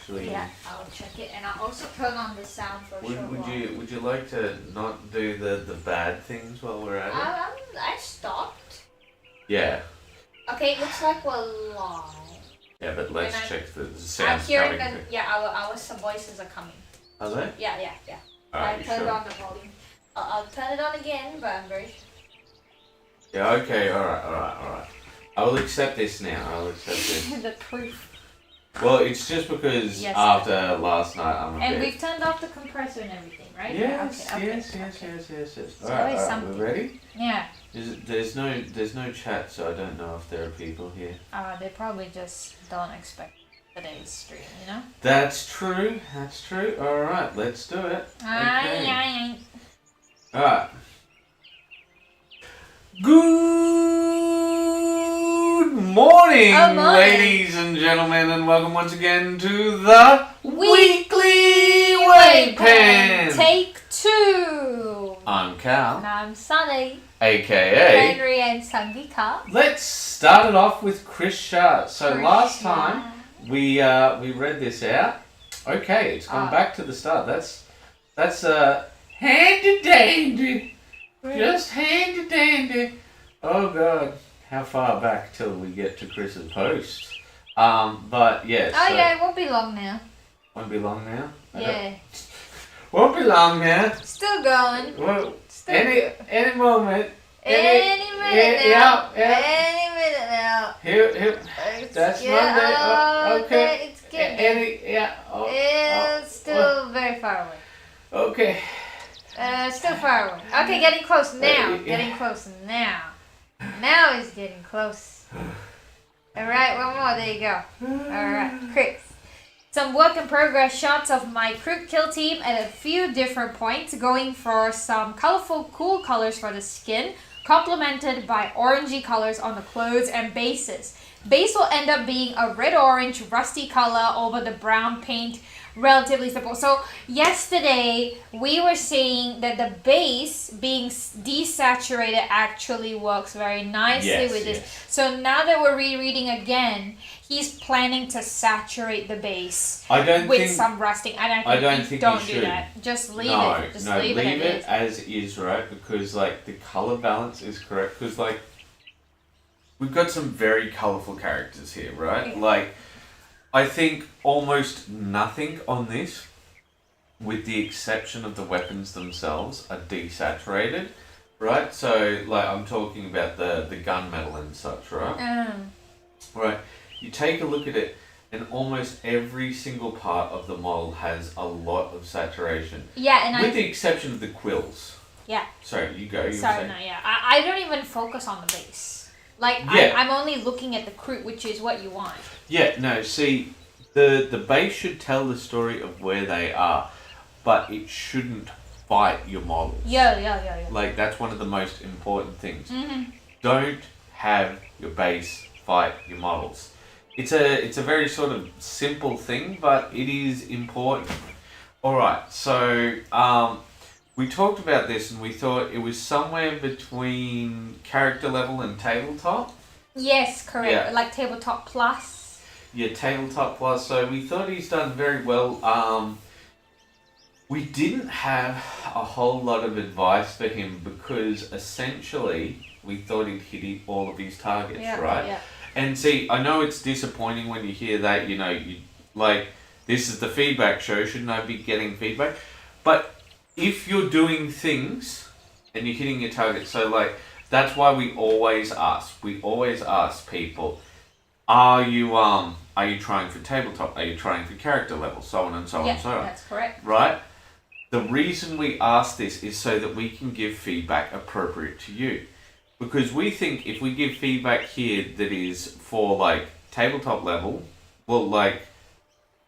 actually. Yeah, I'll check it, and I'll also turn on the sound for sure. Would you like to not do the bad things while we're at it? I stopped. Yeah. Okay, it looks like we're live. Yeah, but let's check the sound. I'm hearing that. Yeah, our voices are coming. Are they? Yeah. Alright, I turned on the volume. I'll turn it on again, but I'm very sure. Yeah. Okay. All right. I will accept this now. I'll accept this. The proof. Well, it's just because after last night I'm And we've turned off the compressor and everything, right? Yes. So Alright, we're ready? Yeah. There's no chat, so I don't know if there are people here. They probably just don't expect today's stream, you know? That's true. Alright, let's do it. Okay. Alright. Good morning, ladies and gentlemen, and welcome once again to the Weekly WAYPN. Take 2. I'm Karl. And I'm Sunny. AKA Henry and Sangika. Let's start it off with Chris Shah. So last time we read this out. Okay, it's gone back to the start. That's handy dandy. Just handy dandy. Oh god, how far back till we get to Chris's post? But yeah. Oh yeah, it won't be long now. Won't be long now. Yeah. Won't be long now. Still going. Well, Still any moment. Any minute now. Yeah. Any minute now. Here. That's Monday. Okay. It's getting it's still very far away. Okay. Still far away. Okay, getting close now. Getting close now. Now it's getting close. Alright, one more. There you go. Alright, Chris. Some work in progress shots of my crew kill team at a few different points, going for some colorful, cool colors for the skin, complemented by orangey colors on the clothes and bases. Base will end up being a red-orange rusty color over the brown paint. Relatively simple. So yesterday we were saying that the base being desaturated actually works very nicely with this. So now that we're rereading again, he's planning to saturate the base with some rusting. And I think don't do that. Just leave it. Just leave it as is, right? Because like the color balance is correct. Because like we've got some very colorful characters here, right? Yeah. Like. I think almost nothing on this, with the exception of the weapons themselves, are desaturated, right? So, like, I'm talking about the gunmetal and such, right? Right. You take a look at it, and almost every single part of the model has a lot of saturation. Yeah, and with the exception of the quills. Yeah. Sorry, you go. I don't even focus on the base. Like, I'm only looking at the crew, which is what you want. Yeah, no, see, the base should tell the story of where they are, but it shouldn't fight your models. Yeah. Like, that's one of the most important things. Mm-hmm. Don't have your base fight your models. It's a very sort of simple thing, but it is important. Alright, so, we talked about this and we thought it was somewhere between character level and tabletop. Yes, correct. Yeah. Like tabletop plus. Yeah, tabletop plus. So we thought he's done very well. We didn't have a whole lot of advice for him because essentially we thought he'd hit all of his targets, right? Yeah. And see, I know it's disappointing when you hear that, you like, this is the feedback show, shouldn't I be getting feedback? But if you're doing things and you're hitting your target, so like, that's why we always ask people, are you trying for tabletop? Are you trying for character level? So on and so on and so on. That's correct. Right? The reason we ask this is so that we can give feedback appropriate to you. Because we think if we give feedback here that is for like tabletop level, well, like,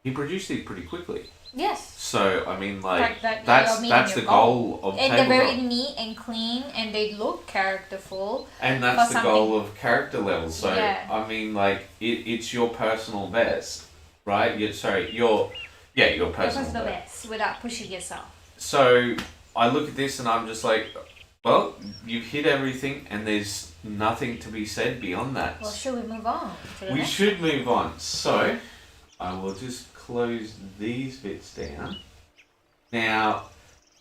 he produced these pretty quickly. Yes. So I mean, like that's the goal of tabletop. And they're very neat and clean, and they look characterful. And that's the goal of character level. So I mean, like it's your personal best, right? Your personal best without pushing yourself. So I look at this and I'm just like, well, you've hit everything, and there's nothing to be said beyond that. Well, should we move on? We should move on. So I will just close these bits down. Now,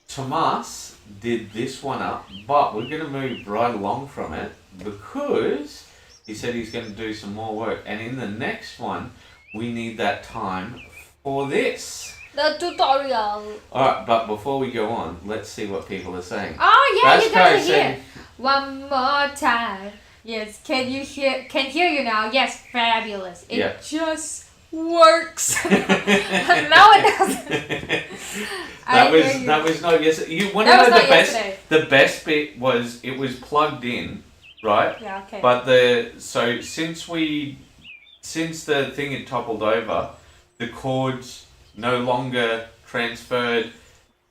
Tomas did this one up, but we're going to move right along from it because he said he's going to do some more work. And in the next one, we need that time for this. The tutorial. Alright, but before we go on, let's see what people are saying. Oh yeah, you guys are saying, here. One more time. Yes, can hear you now. Yes, fabulous. It just works. No, it doesn't. That was not yesterday. You want to know the best? The best bit was it was plugged in, right? Yeah, okay. But since the thing had toppled over, the cords no longer transferred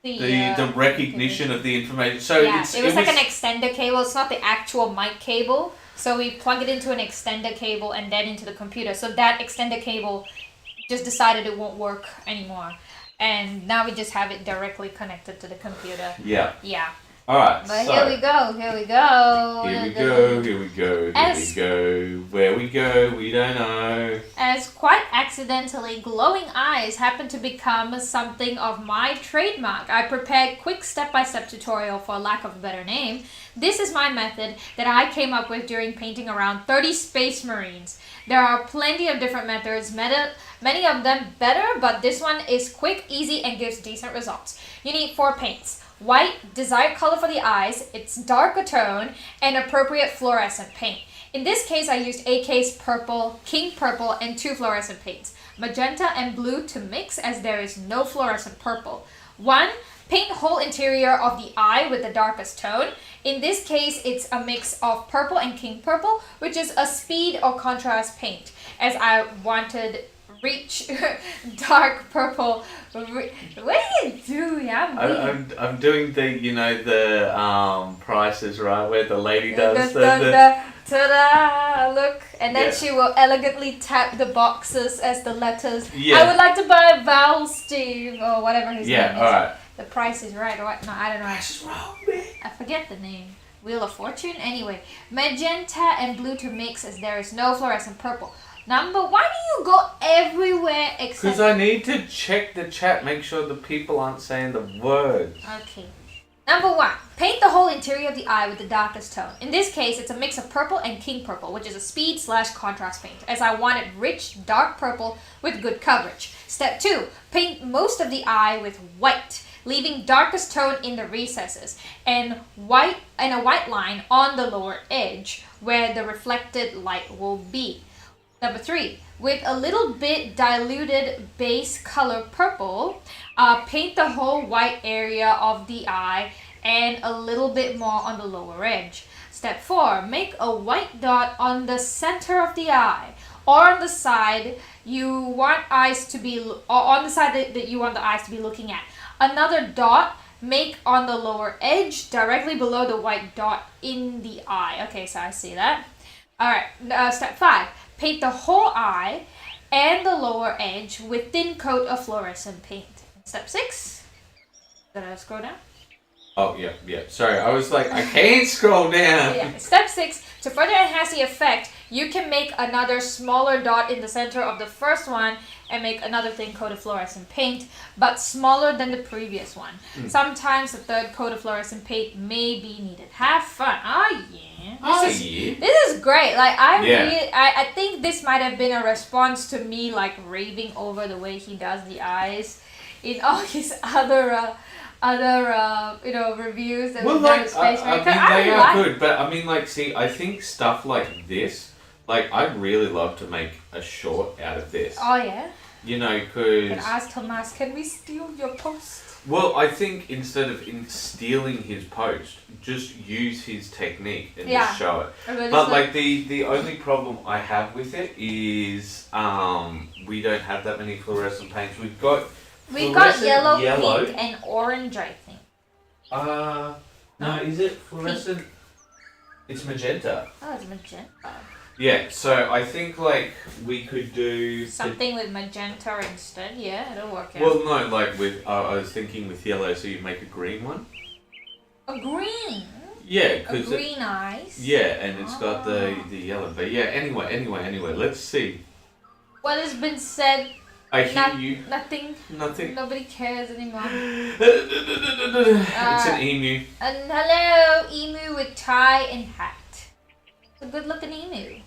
the recognition of the information. So yeah, it was like an extender cable. It's not the actual mic cable. So we plug it into an extender cable and then into the computer. So that extender cable just decided it won't work anymore. And now we just have it directly connected to the computer. Yeah. Yeah. Alright. But here we go. Here we go. Where we go, we don't know. As quite accidentally, glowing eyes happen to become something of my trademark. I prepared quick step-by-step tutorial for lack of a better name. This is my method that I came up with during painting around 30 Space Marines. There are plenty of different methods, many of them better, but this one is quick, easy, and gives decent results. You need 4 paints. White, desired color for the eyes, its darker tone, and appropriate fluorescent paint. In this case, I used AK's purple, King purple, and 2 fluorescent paints. Magenta and blue to mix as there is no fluorescent purple. 1. Paint whole interior of the eye with the darkest tone. In this case, it's a mix of purple and King purple, which is a speed or contrast paint, as I wanted rich dark purple. What are you doing? I'm doing the prices right where the lady does ta-da, look, and then she will elegantly tap the boxes as the letters. I would like to buy Val Steve or whatever his name is. Alright. The Price is Right or what? No, I don't know. Price is Wrong, man. I forget the name. Wheel of Fortune? Anyway, magenta and blue to mix as there is no fluorescent purple. Why do you go everywhere except... Because I need to check the chat, make sure the people aren't saying the words. Okay. 1. Paint the whole interior of the eye with the darkest tone. In this case, it's a mix of purple and King purple, which is a speed/contrast paint, as I wanted rich, dark purple with good coverage. Step 2. Paint most of the eye with white, leaving darkest tone in the recesses, and a white line on the lower edge, where the reflected light will be. 3. With a little bit diluted base color purple, paint the whole white area of the eye and a little bit more on the lower edge. Step 4. Make a white dot on the center of the eye, or on the side you want eyes to be, or on the side that you want the eyes to be looking at. Another dot make on the lower edge, directly below the white dot in the eye. Okay, so I see that. Alright, step 5. Paint the whole eye and the lower edge with thin coat of fluorescent paint. Step 6. Did I scroll down? Oh, yeah. Sorry, I was like, I can't scroll down. Yeah. Step 6. To further enhance the effect, you can make another smaller dot in the center of the first one and make another thin coat of fluorescent paint, but smaller than the previous one. Sometimes the third coat of fluorescent paint may be needed. Have fun. Oh, yeah. This is great. Like, I think this might have been a response to me, like, raving over the way he does the eyes in all his other reviews that we've done in Space Marine. They are good, but I mean, like, see, I think stuff like this, like, I'd really love to make a short out of this. Oh, yeah? Because... Can ask Tomas, can we steal your post? Well, I think instead of stealing his post, just use his technique and just show it. But, like, the only problem I have with it is we don't have that many fluorescent paints. We've got yellow, pink, and orange, I think. No, is it fluorescent? Pink. It's magenta. Oh, it's magenta. Yeah, so I think, like, we could do... Something with magenta instead, yeah, it'll work out. Well, no, like, with, I was thinking with yellow, so you make a green one. A green? Yeah, because... A green eyes? Yeah, and it's got the yellow. But yeah, anyway, let's see. What has been said I hear you. Nothing. Nothing. Nobody cares anymore. It's an emu. And hello, emu with tie and hat. It's a good looking emu.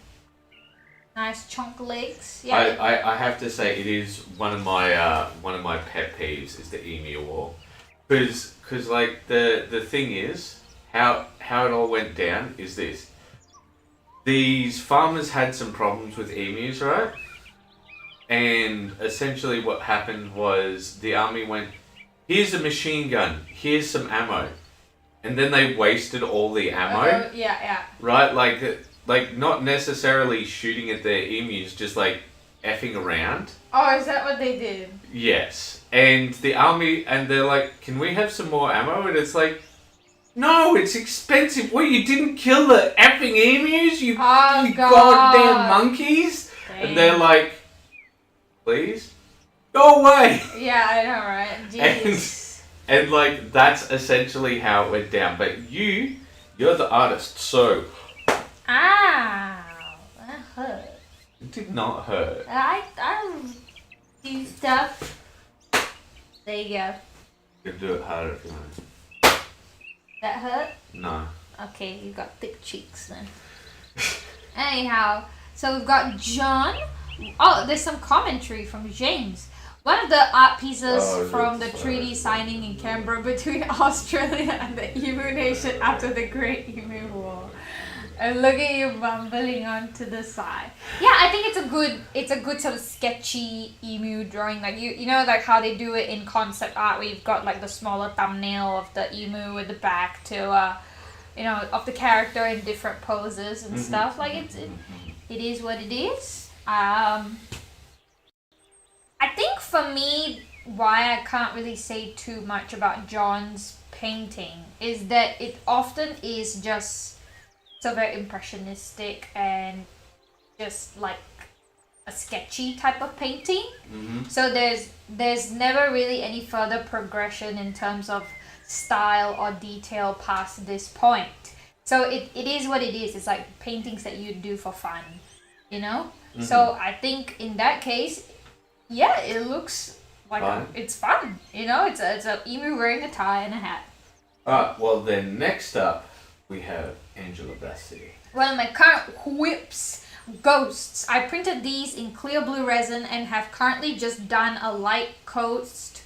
Nice chunk legs. Yeah. I have to say it is one of my pet peeves is the emu war, because like the thing is how it all went down is this. These farmers had some problems with emus, right? And essentially what happened was the army went, here's a machine gun, here's some ammo. And then they wasted all the ammo. Yeah. Right? Like not necessarily shooting at their emus, just like effing around. Oh, is that what they did? Yes. And the army, and they're like, can we have some more ammo? And it's like, no, it's expensive. What, you didn't kill the effing emus? You goddamn monkeys? Dang. And they're like, please? Go away! Yeah, I know, right? Jeez. And like, that's essentially how it went down. But you're the artist, so... Ow! That hurt. It did not hurt. I do stuff. There you go. You can do it harder if you want. That hurt? No. Okay, you got thick cheeks then. Anyhow, so we've got John. Oh, there's some commentary from James. One of the art pieces from the treaty signing in Canberra between Australia and the Emu Nation after the Great Emu War. And look at you bumbling onto the side. Yeah, I think it's a good sort of sketchy emu drawing. Like you know like how they do it in concept art where you've got like the smaller thumbnail of the emu with the back to of the character in different poses and stuff. Like it is what it is. I think for me, why I can't really say too much about John's painting is that it often is just so very impressionistic and just like a sketchy type of painting. So there's never really any further progression in terms of style or detail past this point. So it is what it is. It's like paintings that you do for fun, you know? So I think in that case, yeah, it looks like it's fun. You know, it's a emu wearing a tie and a hat. Alright, well then next up we have Angela Bassi. One of my current whips, Ghosts. I printed these in clear blue resin and have currently just done a light coat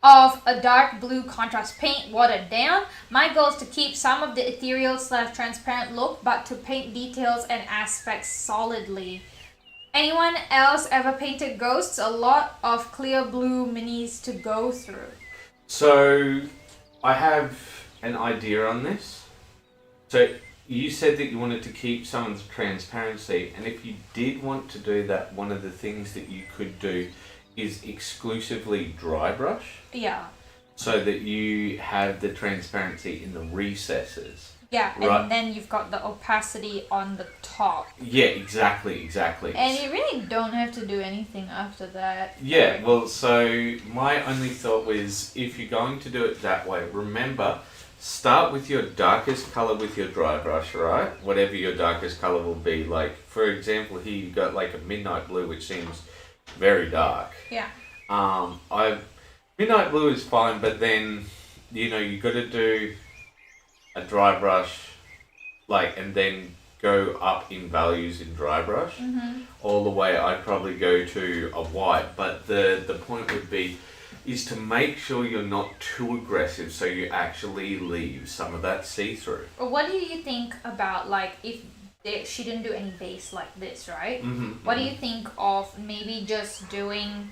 of a dark blue contrast paint watered down. My goal is to keep some of the ethereal / transparent look, but to paint details and aspects solidly. Anyone else ever painted Ghosts? A lot of clear blue minis to go through. So, I have an idea on this. So, you said that you wanted to keep some of the transparency, and if you did want to do that, one of the things that you could do is exclusively dry brush. Yeah. So that you have the transparency in the recesses. Yeah, right. And then you've got the opacity on the top. Yeah, exactly. And you really don't have to do anything after that. Yeah, well, so my only thought was, if you're going to do it that way, remember, start with your darkest colour with your dry brush, right? Whatever your darkest colour will be. Like, for example, here you've got like a midnight blue, which seems very dark. Yeah. Midnight blue is fine, but then, you got to do a dry brush, and then go up in values in dry brush. All the way, I'd probably go to a white, but the point would be is to make sure you're not too aggressive, so you actually leave some of that see-through. What do you think about, if she didn't do any base like this, right? What do you think of maybe just doing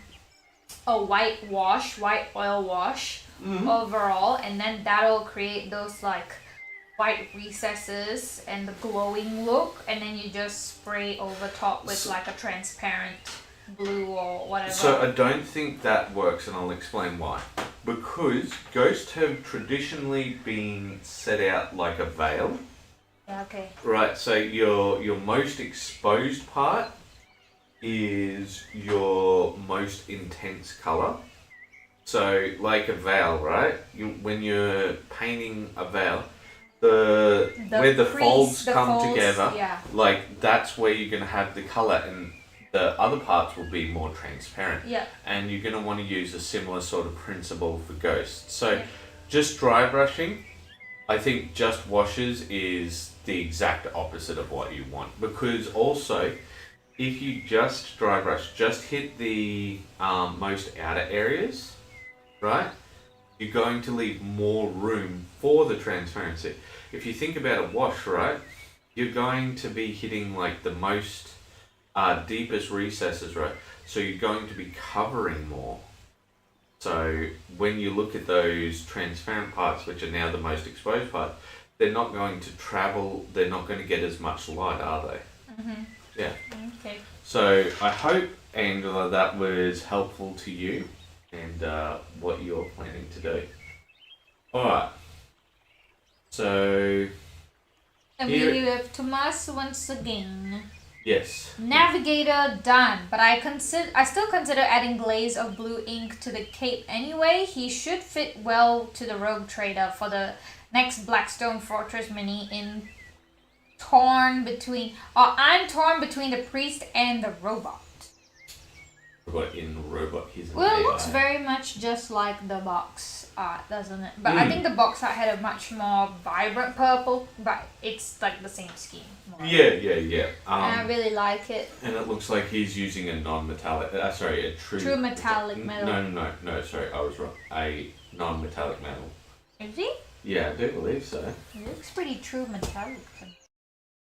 a white oil wash overall, and then that'll create those white recesses and the glowing look, and then you just spray over top with a transparent blue or whatever. So I don't think that works, and I'll explain why. Because ghosts have traditionally been set out like a veil. Yeah, okay. Right, so your most exposed part is your most intense colour. So like a veil, right? When you're painting a veil, where the folds come together, yeah. that's where you're going to have the colour, and the other parts will be more transparent. Yeah. And you're going to want to use a similar sort of principle for ghosts. So just dry brushing, I think just washes is the exact opposite of what you want. Because also, if you just dry brush, just hit the most outer areas, right? You're going to leave more room for the transparency. If you think about a wash, right? You're going to be hitting like the most deepest recesses, right? So you're going to be covering more. So when you look at those transparent parts, which are now the most exposed part, they're not going to travel, they're not going to get as much light, are they? Mm-hmm. Yeah. Okay. So I hope, Angela, that was helpful to you and what you're planning to do. Alright. So... And we have Tomas once again. Yes. Navigator done, but I still consider adding glaze of blue ink to the cape anyway. He should fit well to the rogue trader for the next Blackstone Fortress mini I'm torn between the priest and the robot. Robot in robot, he's an Well, AI. it looks very much just like the box art, doesn't it? But I think the box art had a much more vibrant purple, but it's like the same scheme. Yeah. And I really like it. And it looks like he's using a non-metallic, a true metallic metal. No, sorry, I was wrong. A non-metallic metal. Is he? Yeah, I do believe so. It looks pretty true metallic.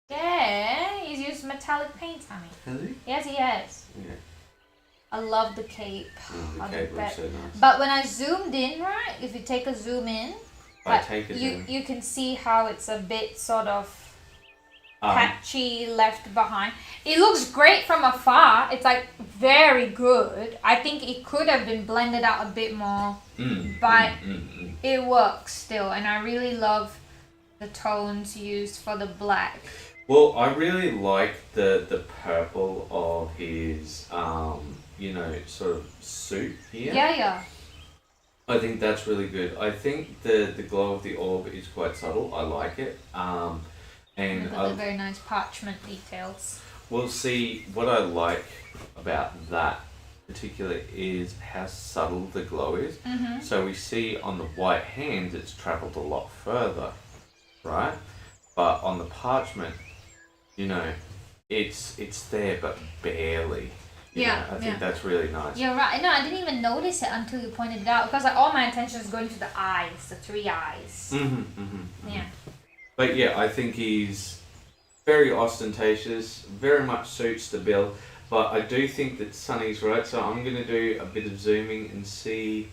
Yeah, he's used metallic paint, honey. Has he? Yes, he has. Yeah. I love the cape. The cape looks so nice. But when I zoomed in, right, if you take a zoom in, you can see how it's a bit sort of patchy, left behind. It looks great from afar. It's like very good. I think it could have been blended out a bit more, but it works still. And I really love the tones used for the black. Well, I really like the purple of his sort of suit here. Yeah. I think that's really good. I think the glow of the orb is quite subtle. I like it. And got the very nice parchment details. We'll see. What I like about that particular is how subtle the glow is. Mm-hmm. So we see on the white hands it's travelled a lot further, right? But on the parchment, it's there but barely. I think that's really nice. You're right. No, I didn't even notice it until you pointed it out because all my attention is going to the eyes, the three eyes. Yeah. But yeah, I think he's very ostentatious, very much suits the bill. But I do think that Sunny's right, so I'm going to do a bit of zooming and see.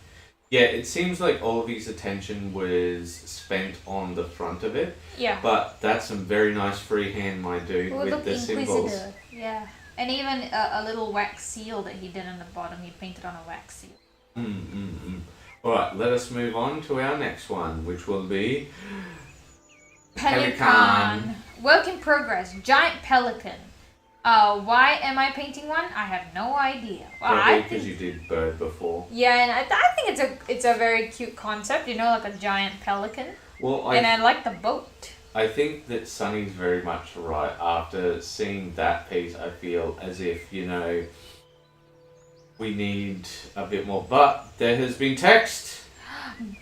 Yeah, it seems like all of his attention was spent on the front of it. Yeah. But that's some very nice freehand, my dude, with the symbols. Yeah. And even a little wax seal that he did on the bottom, he painted on a wax seal. Alright, let us move on to our next one, which will be... Pelican. Work in progress. Giant pelican. Why am I painting one? I have no idea. Probably because you did bird before. Yeah, and I think it's a very cute concept, like a giant pelican. Well, I like the boat. I think that Sunny's very much right. After seeing that piece, I feel as if, we need a bit more. But there has been text.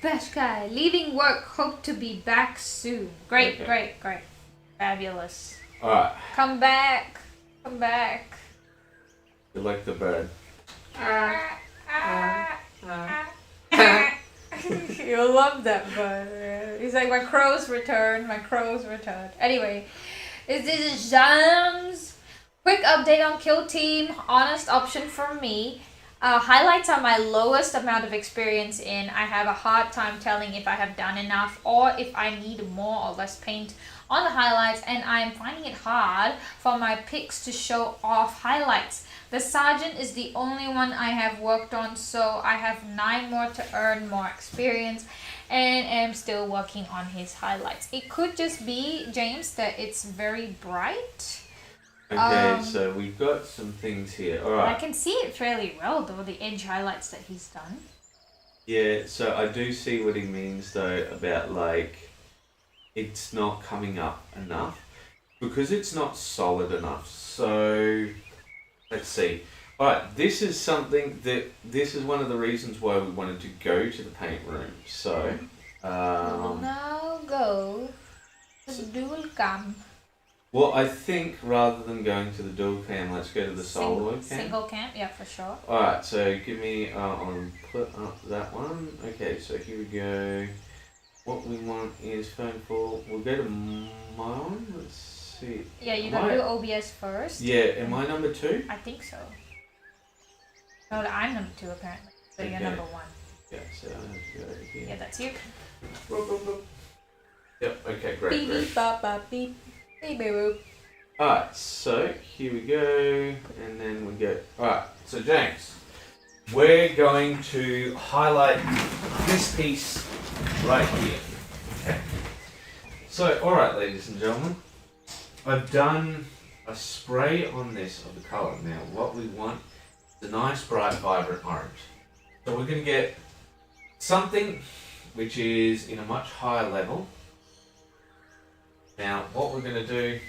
Best guy. Leaving work. Hope to be back soon. Great. Fabulous. Alright. Come back. You like the bird. You'll love that bird. He's like, my crows returned. Anyway, this is Jams. Quick update on Kill Team. Honest option for me. Highlights are my lowest amount of experience in. I have a hard time telling if I have done enough or if I need more or less paint on the highlights, and I'm finding it hard for my picks to show off highlights. The Sergeant is the only one I have worked on, so I have 9 more to earn more experience and am still working on his highlights. It could just be, James, that it's very bright. Okay, so we've got some things here. Alright. I can see it fairly well, though, the edge highlights that he's done. Yeah, so I do see what he means, though, about, it's not coming up enough. Because it's not solid enough. So Let's see. Alright, this is something this is one of the reasons why we wanted to go to the paint room. So, We will now go to the dual cam. well, I think rather than going to the dual cam, let's go to the solo cam. Single cam, yeah, for sure. Alright, so give me, I'll put up that one. Okay, so here we go. What we want is phone call. We'll go to mine. Let's see. Yeah, you gotta do OBS first. Yeah, am I number 2? I think so. No, I'm number 2 apparently. So you're Okay. number 1. Yeah, so I have to go over here. Yeah, that's you. Yep, okay, great, Beep great. beep bop bop beep. Beep beep boop. Alright, so here we go, and then we go. Alright, so James, we're going to highlight this piece right here. Okay. So, alright, ladies and gentlemen, I've done a spray on this of the colour. Now, what we want is a nice, bright, vibrant orange. So we're going to get something which is in a much higher level. Now, what we're going to do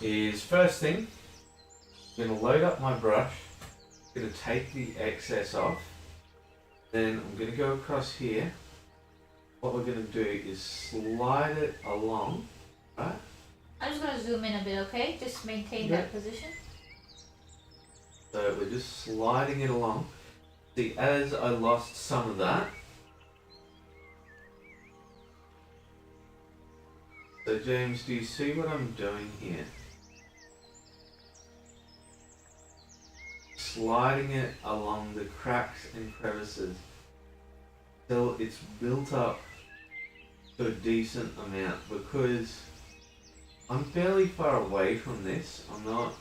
is, first thing, I'm going to load up my brush, I'm going to take the excess off, then I'm going to go across here. What we're going to do is slide it along, right? I'm just gonna zoom in a bit, okay? Just maintain Yeah. that position. So we're just sliding it along. See, as I lost some of that, so James, do you see what I'm doing here? Sliding it along the cracks and crevices till it's built up to a decent amount, because I'm fairly far away from this. I'm not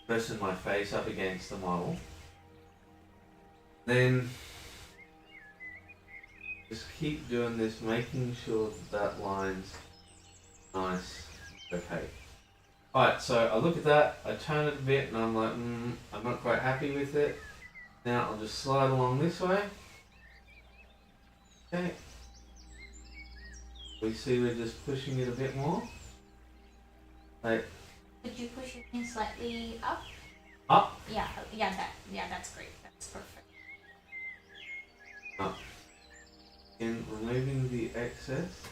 pressing my face up against the model. Then just keep doing this, making sure that line's nice, okay. Alright, so I look at that, I turn it a bit, and I'm like, I'm not quite happy with it. Now I'll just slide along this way. Okay. We see we're just pushing it a bit more. Like, Could you push it in slightly up? up. Yeah, that's great. That's perfect. Up. In removing the excess.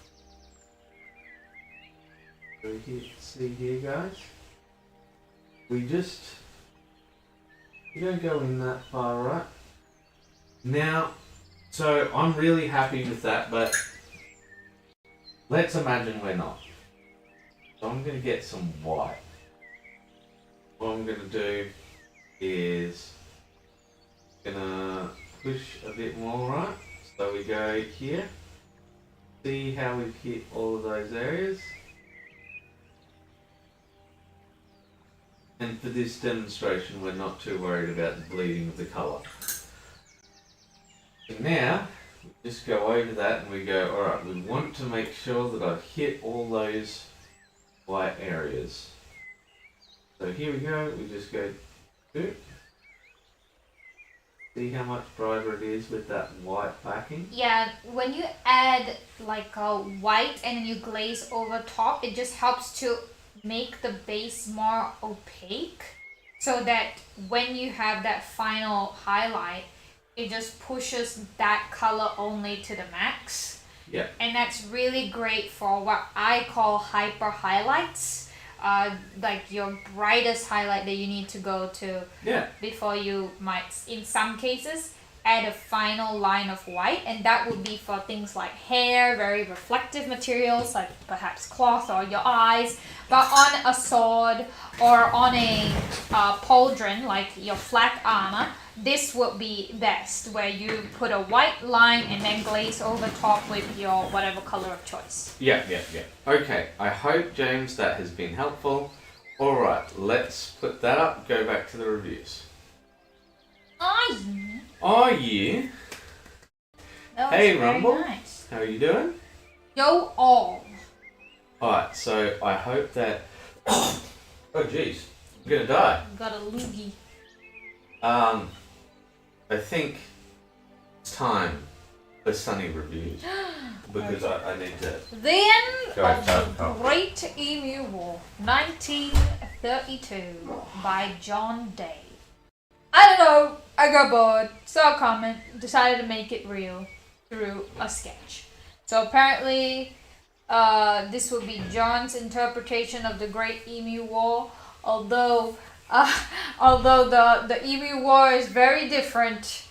So here, see here, guys. We don't go in that far, right? Now, so I'm really happy with that, but let's imagine we're not. So I'm going to get some white. What I'm going to do is going to push a bit more, right? So we go here. See how we've hit all of those areas. And for this demonstration, we're not too worried about the bleeding of the colour. So now, we just go over that and we go, alright, we want to make sure that I've hit all those white areas. So here we go, we just go, see how much brighter it is with that white backing? Yeah, when you add like a white and then you glaze over top, it just helps to make the base more opaque, so that when you have that final highlight, it just pushes that color only to the max. Yeah. And that's really great for what I call hyper highlights, like your brightest highlight that you need to go to before you might, in some cases, add a final line of white, and that would be for things like hair, very reflective materials like perhaps cloth or your eyes. But on a sword or on a pauldron like your flak armor, this would be best, where you put a white line and then glaze over top with your whatever color of choice. Yeah. Okay, I hope, James, that has been helpful. Alright, let's put that up, go back to the reviews. Oh yeah. That was Hey, very Rumble. nice. How are you doing? Yo all. Alright, so I hope that... Oh jeez, I'm gonna die. Got a loogie. I think it's time The Sunny reviews. Because I need to... The end Go of ahead, the Karl. Great Emu War, 1932, by John Day. I don't know, I got bored, saw a comment, decided to make it real through a sketch. So apparently, this will be John's interpretation of the Great Emu War, although the Emu War is very different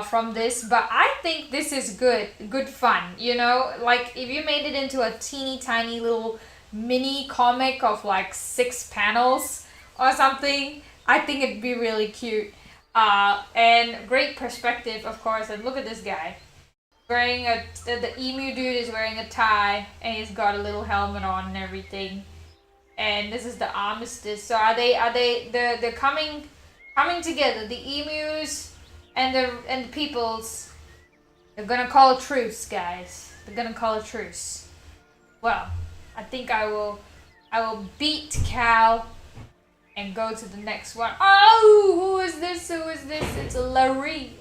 from this, but I think this is good fun, you know, like if you made it into a teeny tiny little mini comic of like 6 panels or something, I think it'd be really cute, and great perspective, of course. And look at this guy wearing the emu dude is wearing a tie and he's got a little helmet on and everything, and this is the armistice. So they're coming together, the emus and the peoples. They're gonna call a truce, guys. They're gonna call a truce. Well, I think I will beat Cal and go to the next one. Oh, who is this? It's Larry.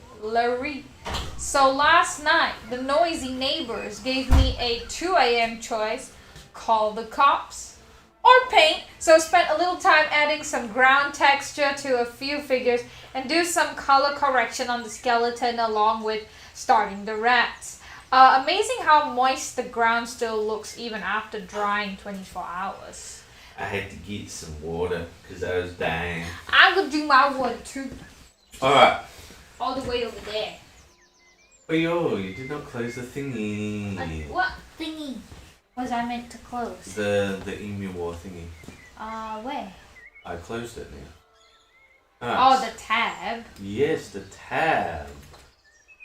So last night, the noisy neighbors gave me a 2 a.m. choice: call the cops or paint. So spent a little time adding some ground texture to a few figures and do some color correction on the skeleton along with starting the rats. Amazing how moist the ground still looks even after drying 24 hours. I had to get some water because I was dying. I'm gonna do my water too. Alright. All the way over there. Oh, you did not close the thingy. What thingy was I meant to close? The Emu War thingy. Where? I closed it now. Oh, the tab. Yes, the tab.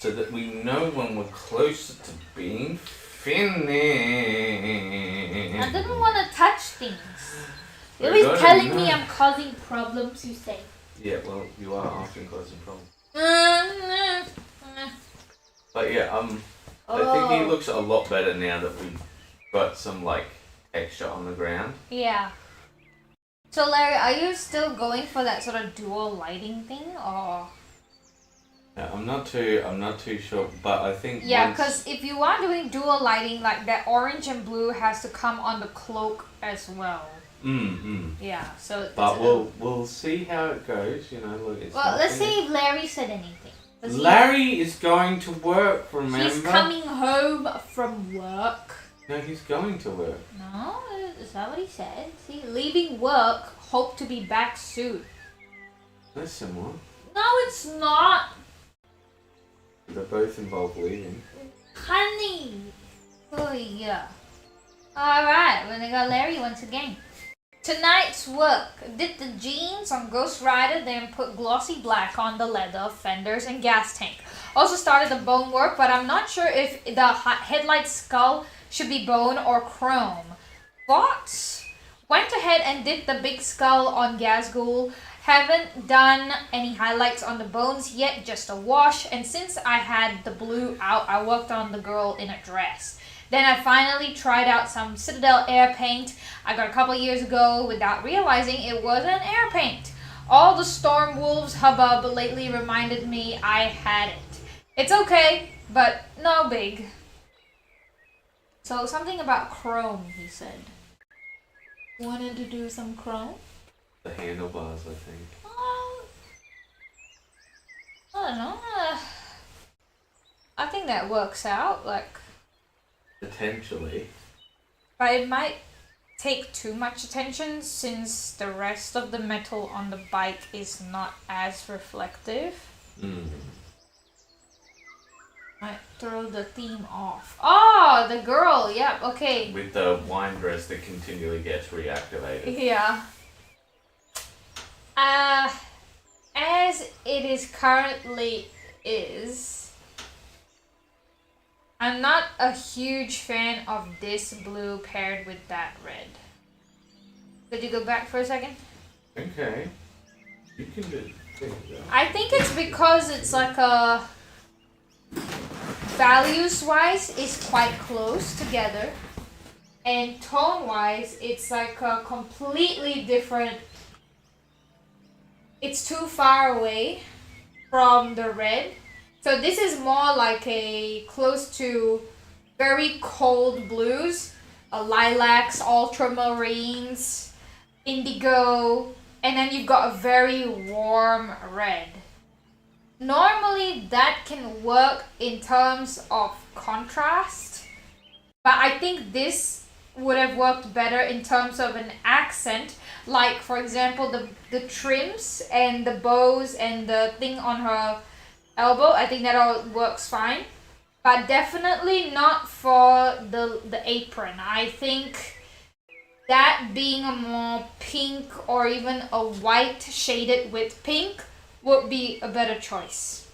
So that we know when we're closer to being finished. I didn't want to touch things. You're I always don't telling know. me I'm causing problems, you say. Yeah, well, you are often causing problems. But yeah, I think he looks a lot better now that we've got some like texture on the ground. Yeah. So Larry, are you still going for that sort of dual lighting thing, or? Yeah, I'm not too sure, but I think Yeah, once- because if you are doing dual lighting, like that orange and blue has to come on the cloak as well. Yeah, so. But we'll see how it goes. You know, look. It's Well, not let's finished. see if Larry said anything. Larry is going to work. Remember? He's coming home from work. No, he's going to work. No, is that what he said? See, leaving work, hope to be back soon. That's similar. No, it's not. They both involve leaving. Honey. Oh, yeah. Alright, well, they got Larry once again. Tonight's work. Did the jeans on Ghost Rider, then put glossy black on the leather, fenders, and gas tank. Also started the bone work, but I'm not sure if the headlight skull should be bone or chrome. Thoughts? Went ahead and did the big skull on Gazgul. Haven't done any highlights on the bones yet, just a wash. And since I had the blue out, I worked on the girl in a dress. Then I finally tried out some Citadel air paint I got a couple years ago without realizing it wasn't air paint. All the Storm Wolves hubbub lately reminded me I had it. It's okay, but no big. So something about chrome, he said. Wanted to do some chrome? The handlebars, I think. I don't know. I think that works out, like. Potentially. But it might take too much attention since the rest of the metal on the bike is not as reflective. Might throw the theme off. Oh, the girl. Yep. Okay. With the wine dress that continually gets reactivated. Yeah. As it is currently is, I'm not a huge fan of this blue paired with that red. Could you go back for a second? Okay. You can do it. I think it's because it's like a values-wise is quite close together, and tone-wise it's like a completely different. It's too far away from the red. It's So this is more like a close to very cold blues, lilacs, ultramarines, indigo, and then you've got a very warm red. Normally that can work in terms of contrast, but I think this would have worked better in terms of an accent, like for example the trims and the bows and the thing on her elbow. I think that all works fine, but definitely not for the apron. I think that being a more pink or even a white shaded with pink would be a better choice.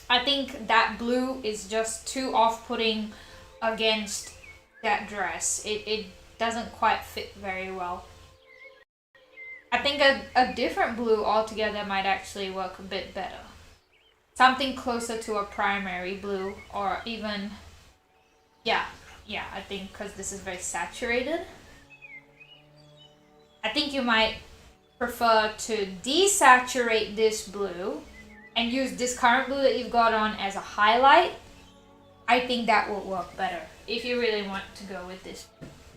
I think that blue is just too off-putting against that dress. It doesn't quite fit very well. I think a different blue altogether might actually work a bit better. Something closer to a primary blue, or even, yeah, I think because this is very saturated. I think you might prefer to desaturate this blue and use this current blue that you've got on as a highlight. I think that will work better if you really want to go with this.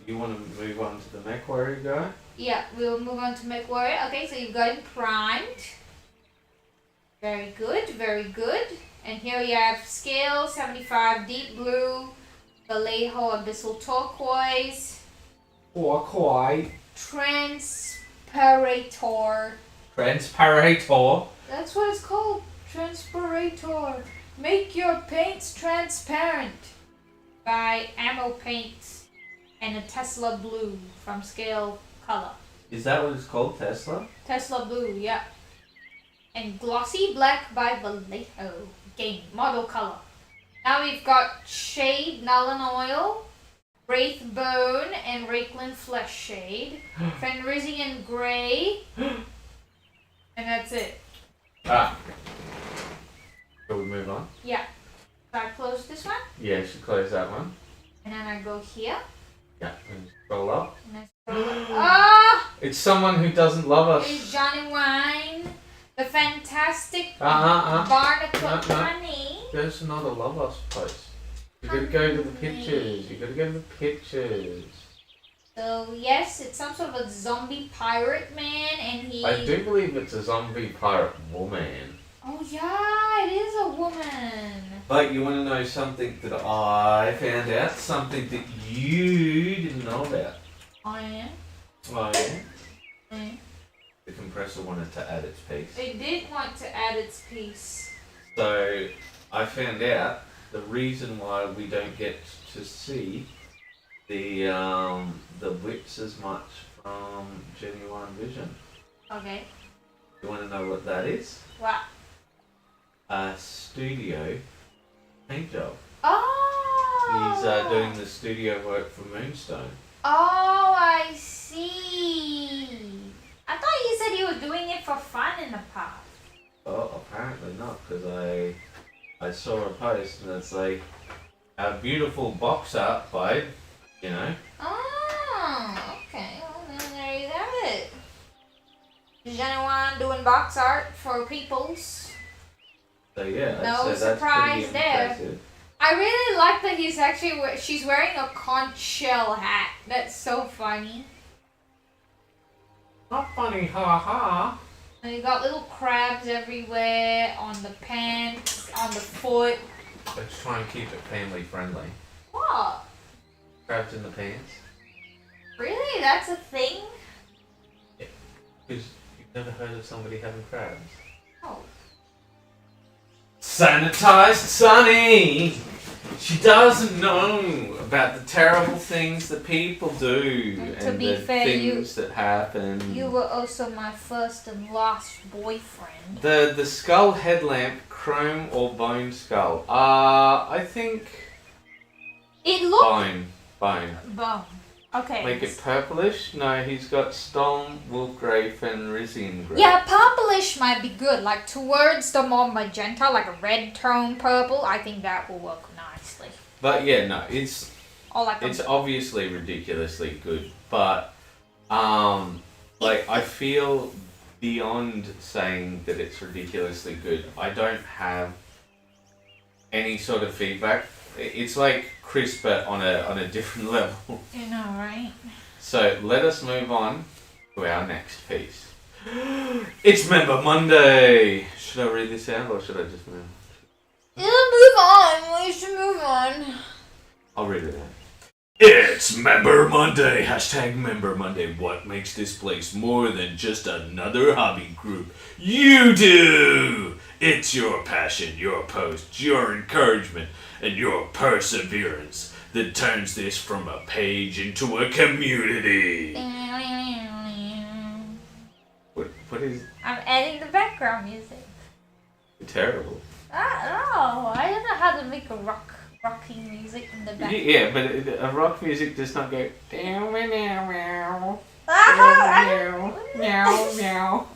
You want to move on to the mech warrior guy? Yeah, we'll move on to mech warrior. Okay, so you've got him primed. Very good, very good. And here we have scale 75 deep blue, Vallejo abyssal turquoise, transparator. Transparator. That's what it's called, transparator. Make your paints transparent by Ammo Paints and a Tesla Blue from Scale Color. Is that what it's called, Tesla? Tesla Blue, yeah. And Glossy Black by Vallejo. Game, model color. Now we've got Shade, Null and Oil, Wraith Bone, and Rakeland Flesh Shade, Fenrisian Grey, and that's it. Ah. Shall we move on? Yeah. So I close this one, Yeah, should close that one. and then I go here, Yeah, and scroll up. and I scroll up. Ah! It's someone who doesn't love us. It's Johnny Wine, the fantastic No. Barnacle Honey. There's another love us post. You gotta go to the pictures. You gotta go to the pictures. So yes, it's some sort of a zombie pirate man, and he. I do believe it's a zombie pirate woman. Oh yeah, it is a woman. But you want to know something that I found out? Something that you didn't know about. I am. Oh yeah? Yeah. The compressor wanted to add its piece. It did want to add its piece. So I found out the reason why we don't get to see the whips as much from Genuine Vision. Okay. You want to know what that is? What? A studio paint job. Oh. He's doing the studio work for Moonstone. Oh, I see. I thought you said you were doing it for fun in the past. Oh, apparently not, because I saw a post and it's like a beautiful box art by, you know. Oh, okay. Well, then there you have it. Genuine doing box art for peoples. So yeah, No so surprise that's pretty there. impressive. I really like that he's actually she's wearing a conch shell hat. That's so funny. Not funny, ha ha. And you got little crabs everywhere on the pants, on the foot. Let's try and keep it family friendly. What? Crabs in the pants. Really? That's a thing? Because you've never heard of somebody having crabs. Oh. Sanitized Sunny! She doesn't know about the terrible things that people do And and to be the fair, things that happen. You were also my first and last boyfriend. The skull headlamp, chrome or bone skull? I think It looked bone. bone. Okay. Make it purplish? No, he's got Storm, Wolf Grey, Fenrisian Grey. Yeah, purplish might be good. Like towards the more magenta, like a red tone purple. I think that will work nicely. But yeah, no, it's Or it's obviously ridiculously good, but like I feel beyond saying that it's ridiculously good. I don't have any sort of feedback. It's like Chris, but on a different level. You know, right? So let us move on to our next piece. It's Member Monday. Should I read this out or should I just move? Move on. We should move on. I'll read it out. It's Member Monday. Hashtag Member Monday. What makes this place more than just another hobby group? You do! It's your passion, your post, your encouragement, and your perseverance that turns this from a page into a community. What is... I'm adding the background music. Terrible. No, I don't know how to make a rocking music in the background. Yeah, but a rock music does not go meow meow meow meow meow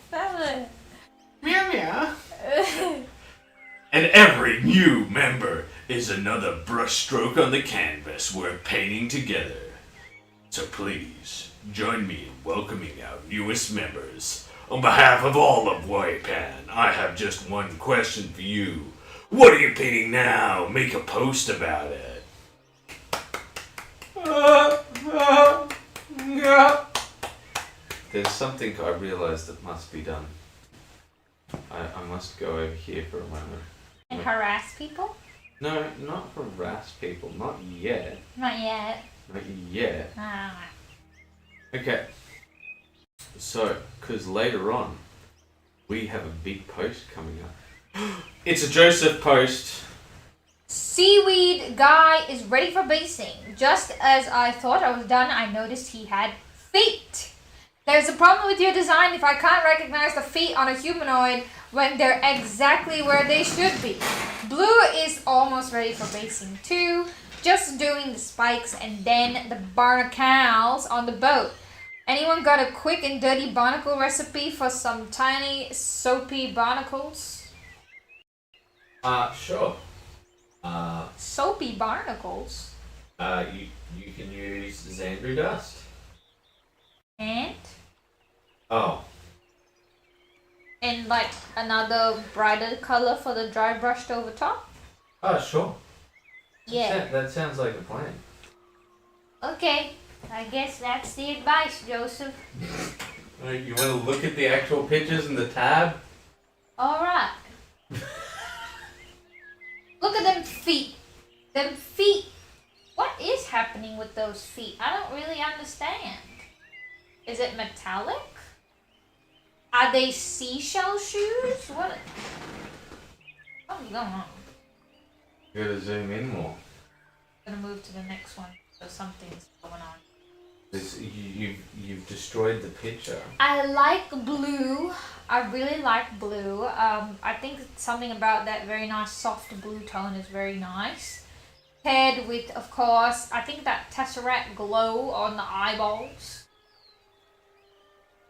meow meow. And every new member is another brushstroke on the canvas we're painting together. So please join me in welcoming our newest members. On behalf of all of WAYPN, I have just one question for you. What are you painting now? Make a post about it. There's something I realised that must be done. I must go over here for a moment. And harass people? No, not harass people. Not yet. Not yet. Not yet. Ah. Okay. So, because later on, we have a big post coming up. It's a Joseph post. Seaweed guy is ready for basing. Just as I thought I was done, I noticed he had feet. There's a problem with your design if I can't recognize the feet on a humanoid when they're exactly where they should be. Blue is almost ready for basing too. Just doing the spikes and then the barnacles on the boat. Anyone got a quick and dirty barnacle recipe for some tiny soapy barnacles? Sure. Soapy barnacles? You can use Xandru dust. And? Oh. And like another brighter color for the dry brushed over top? Oh, sure. Yeah. That sounds like a plan. Okay. I guess that's the advice, Joseph. You want to look at the actual pictures in the tab? Alright. Look at them feet. Them feet. What is happening with those feet? I don't really understand. Is it metallic? Are they seashell shoes? What's going on? You gotta zoom in more. I'm gonna move to the next one. So something's going on. You've destroyed the picture. I like blue. I really like blue. I think something about that very nice soft blue tone is very nice. Paired with, of course, I think that Tesseract glow on the eyeballs.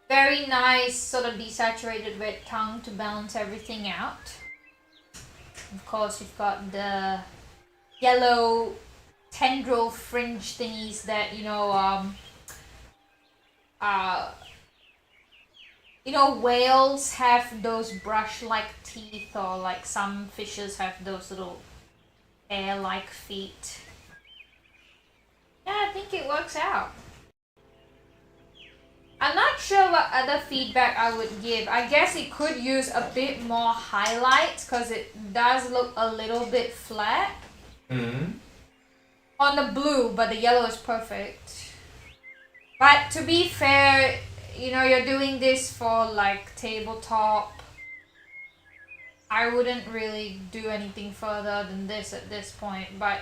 Very nice sort of desaturated red tongue to balance everything out. Of course, you've got the yellow tendril fringe thingies that, whales have those brush-like teeth, or like some fishes have those little hair-like feet. Yeah, I think it works out. I'm not sure what other feedback I would give. I guess it could use a bit more highlights because it does look a little bit flat. Mm-hmm. On the blue, but the yellow is perfect. But to be fair, you're doing this for like tabletop. I wouldn't really do anything further than this at this point, but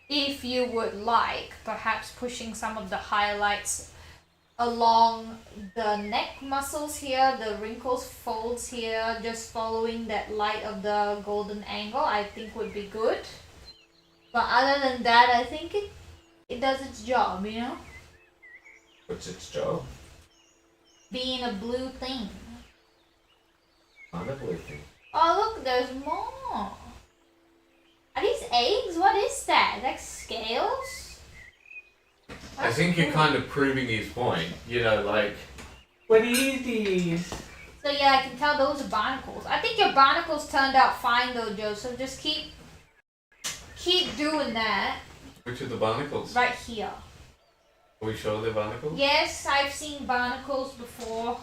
if you would like, perhaps pushing some of the highlights along the neck muscles here, the wrinkles, folds here, just following that light of the golden angle, I think would be good. But other than that, I think it does its job, What's its job? Being a blue thing. Not a blue thing. Oh look, there's more. Are these eggs? What is that? Like scales? I think you're kind of proving his point. Like, what is this? So yeah, I can tell those are barnacles. I think your barnacles turned out fine though, Joseph. Just keep doing that. Which are the barnacles? Right here. Are we sure they're barnacles? Yes, I've seen barnacles before.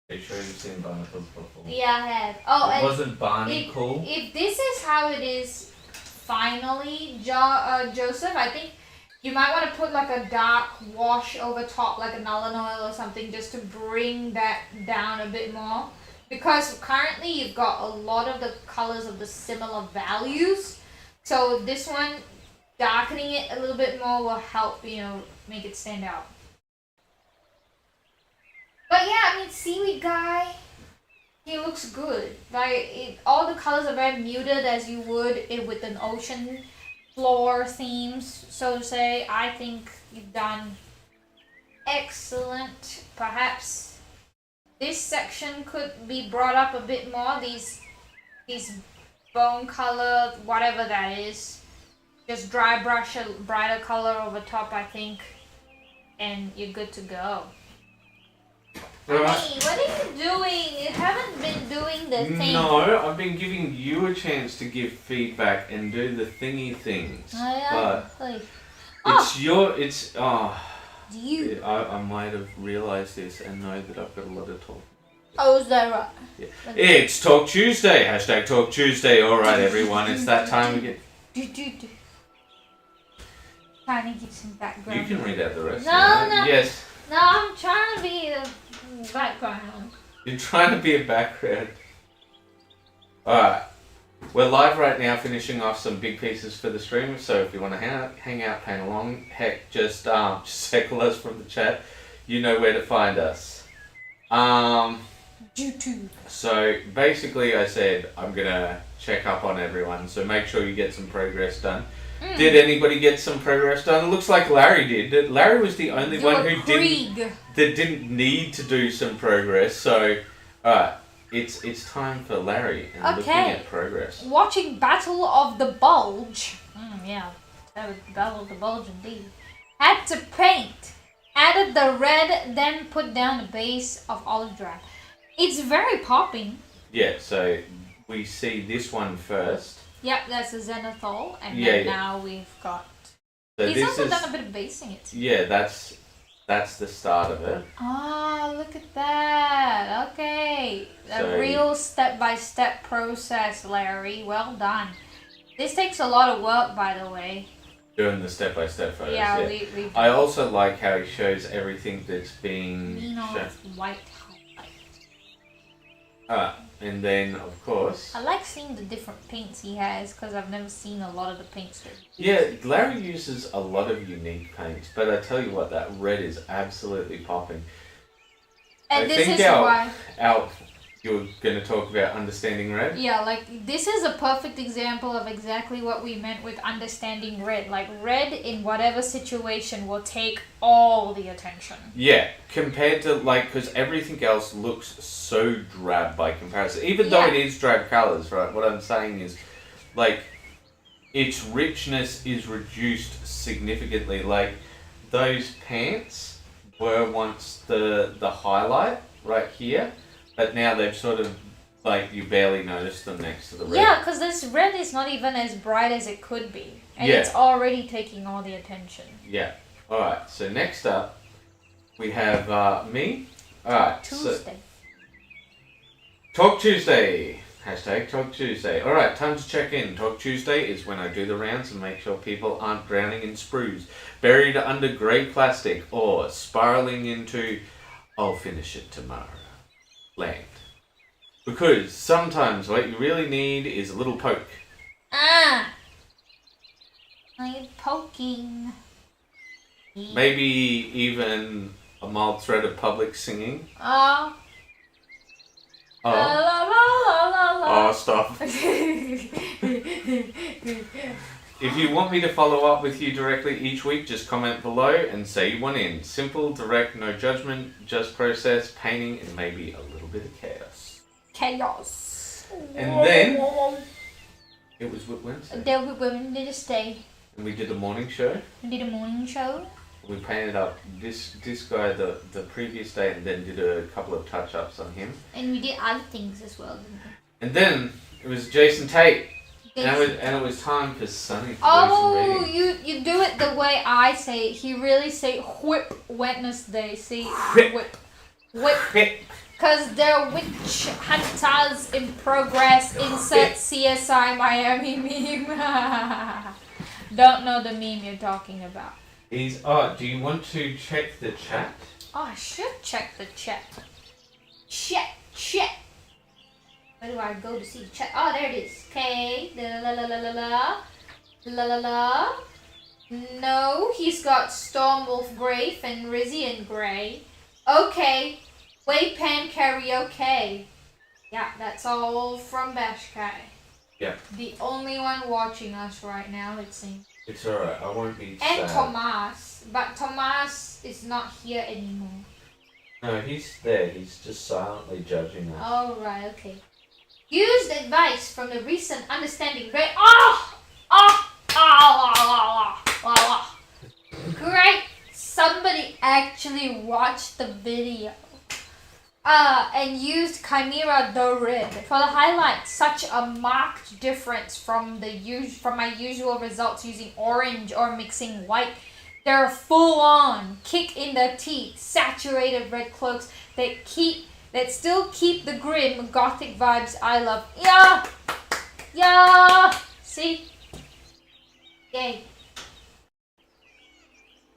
Are you sure you've seen barnacles before? Yeah, I have. Oh, it and wasn't barnacle. if this is how it is finally, Joseph, I think you might want to put like a dark wash over top, like a Nullen oil or something, just to bring that down a bit more. Because currently you've got a lot of the colors of the similar values. So this one, darkening it a little bit more will help, make it stand out. But yeah, I mean, Seaweed Guy, he looks good. Like, all the colors are very muted as you would with an ocean floor themes, so to say. I think you've done excellent. Perhaps this section could be brought up a bit more. These bone color, whatever that is. Just dry brush a brighter color over top, I think, and you're good to go. Hey, what are you doing? You haven't been doing the thing. No, I've been giving you a chance to give feedback and do the thingy things. But I might have realised this and know that I've got a lot of talk. Oh, is that right? Yeah. It's Talk Tuesday. Hashtag Talk Tuesday. All right, everyone. It's that time again. Trying to get some background. You can read out the rest. No. Yes. No, I'm trying to be a background. You're trying to be a background. Alright. We're live right now, finishing off some big pieces for the stream. So if you want to hang out, paint along, heck, just heckle us from the chat. You know where to find us. YouTube. So basically, I said I'm gonna check up on everyone. So make sure you get some progress done. Did anybody get some progress done? It looks like Larry did. Larry was the only one who didn't need to do some progress. So, alright, it's time for Larry and looking at progress. Watching Battle of the Bulge. Yeah, that was Battle of the Bulge indeed. Had to paint. Added the red, then put down the base of olive drab. It's very popping. Yeah, so we see this one first. Yep, that's a zenithal, and then now we've got... So he's also done a bit of basing it. Yeah, that's the start of it. Ah, look at that. Okay. A real step-by-step process, Larry. Well done. This takes a lot of work, by the way. Doing the step-by-step photos. Yeah, I also like how he shows everything that's being shown. White highlight. And then, of course... I like seeing the different paints he has, because I've never seen a lot of the paints that he uses. Yeah, Larry uses a lot of unique paints, but I tell you what, that red is absolutely popping. And this is why... You're going to talk about understanding red? Yeah, like, this is a perfect example of exactly what we meant with understanding red. Like, red in whatever situation will take all the attention. Yeah, compared to, because everything else looks so drab by comparison. Even though it is drab colours, right? What I'm saying is, its richness is reduced significantly. Like, those pants were once the highlight right here. But now they've sort of, you barely notice them next to the red. Yeah, because this red is not even as bright as it could be. And it's already taking all the attention. Yeah. Alright, so next up, we have me. Alright, Tuesday. Talk Tuesday. Hashtag Talk Tuesday. Alright, time to check in. Talk Tuesday is when I do the rounds and make sure people aren't drowning in sprues, buried under grey plastic, or spiralling into, I'll finish it tomorrow. Land. Because sometimes what you really need is a little poke. I need poking. Maybe even a mild thread of public singing. Oh, stop. If you want me to follow up with you directly each week, just comment below and say you want in. Simple, direct, no judgment, just process, painting, and maybe a little bit of chaos. Chaos. And then, it was Wednesday. There we did a stay. And we did a morning show. We did a morning show. we painted up this guy the previous day, and then did a couple of touch ups on him. And we did other things as well, didn't we? And then it was Jason Tate. And it was time for Sunny to do some reading. you do it the way I say it. He really say whip Wednesday. See Whip. whip. Because they're witch hunters in progress. Insert CSI Miami meme. Don't know the meme you're talking about. Do you want to check the chat? Oh, I should check the chat. Chat. Where do I go to see the chat? Oh, there it is. Okay. La. No, he's got Stormwolf Grey and Rizzy Grey. Okay. WAYPN karaoke. Yeah, that's all from Bashkai. Yeah. The only one watching us right now, it seems. It's alright, I won't be And sad. Tomas. But Tomas is not here anymore. No, he's there. He's just silently judging us. Alright, okay. Used advice from the recent understanding great. Great. Somebody actually watched the video. And used Chimera the Red for the highlight. Such a marked difference from my usual results using orange or mixing white. They're full on kick in the teeth, saturated red cloaks that still keep the grim gothic vibes I love. Yeah. See? Yay.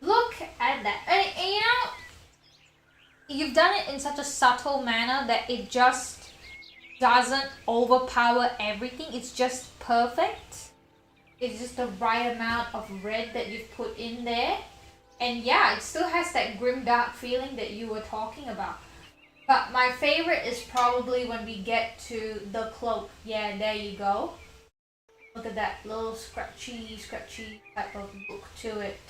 Look at that. And you know, you've done it in such a subtle manner that it just doesn't overpower everything. It's just perfect. It's just the right amount of red that you've put in there. And yeah, it still has that grim dark feeling that you were talking about. But my favorite is probably when we get to the cloak. Yeah, there you go. Look at that little scratchy type of look to it.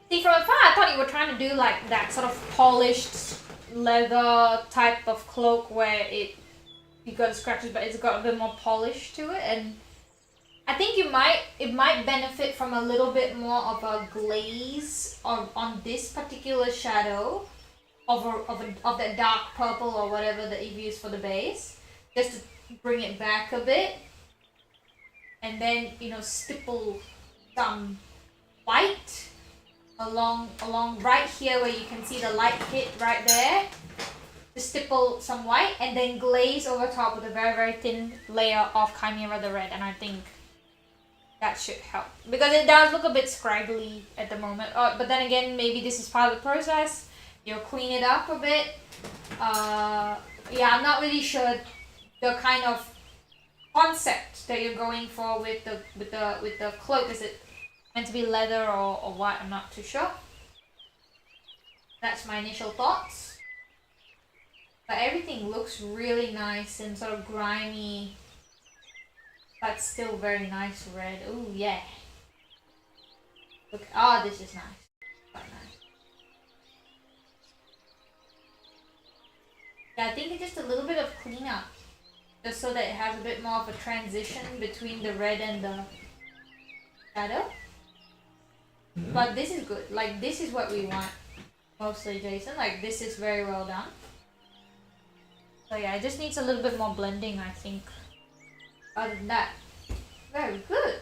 See, from afar, I thought you were trying to do like that sort of polished leather type of cloak where you got scratches, but it's got a bit more polish to it, and I think it might benefit from a little bit more of a glaze on this particular shadow of that dark purple or whatever that you've used for the base, just to bring it back a bit, and then stipple some white along right here where you can see the light hit right there. Just stipple some white and then glaze over top with a very, very thin layer of Chimera the Red, and I think that should help because it does look a bit scraggly at the moment. But then again, maybe this is part of the process. You'll clean it up a bit. Yeah, I'm not really sure the kind of concept that you're going for with the cloak. Is it meant to be leather or what? I'm not too sure. That's my initial thoughts. But everything looks really nice and sort of grimy, but still very nice red. Ooh, yeah. Look, this is nice. Quite nice. Yeah, I think it's just a little bit of cleanup, just so that it has a bit more of a transition between the red and the shadow. But this is good. Like, this is what we want mostly, Jason. Like, this is very well done. So yeah, it just needs a little bit more blending, I think. Other than that, very good.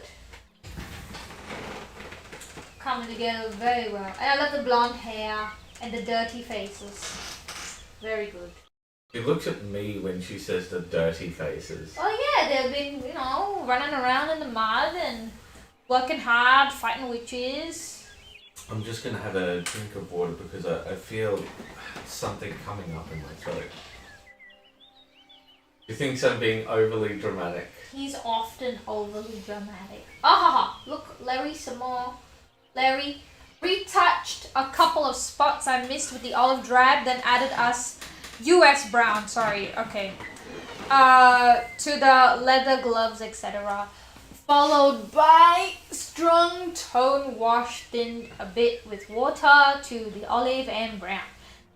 Coming together very well. And I love the blonde hair and the dirty faces. Very good. She looks at me when she says the dirty faces. Oh yeah, they've been, running around in the mud and working hard, fighting witches. I'm just going to have a drink of water because I feel something coming up in my throat. He thinks I'm being overly dramatic. He's often overly dramatic. Look, Larry, some more. Larry retouched a couple of spots I missed with the olive drab, then added us US brown, okay. To the leather gloves, etc. Followed by strong tone wash thinned a bit with water to the olive and brown.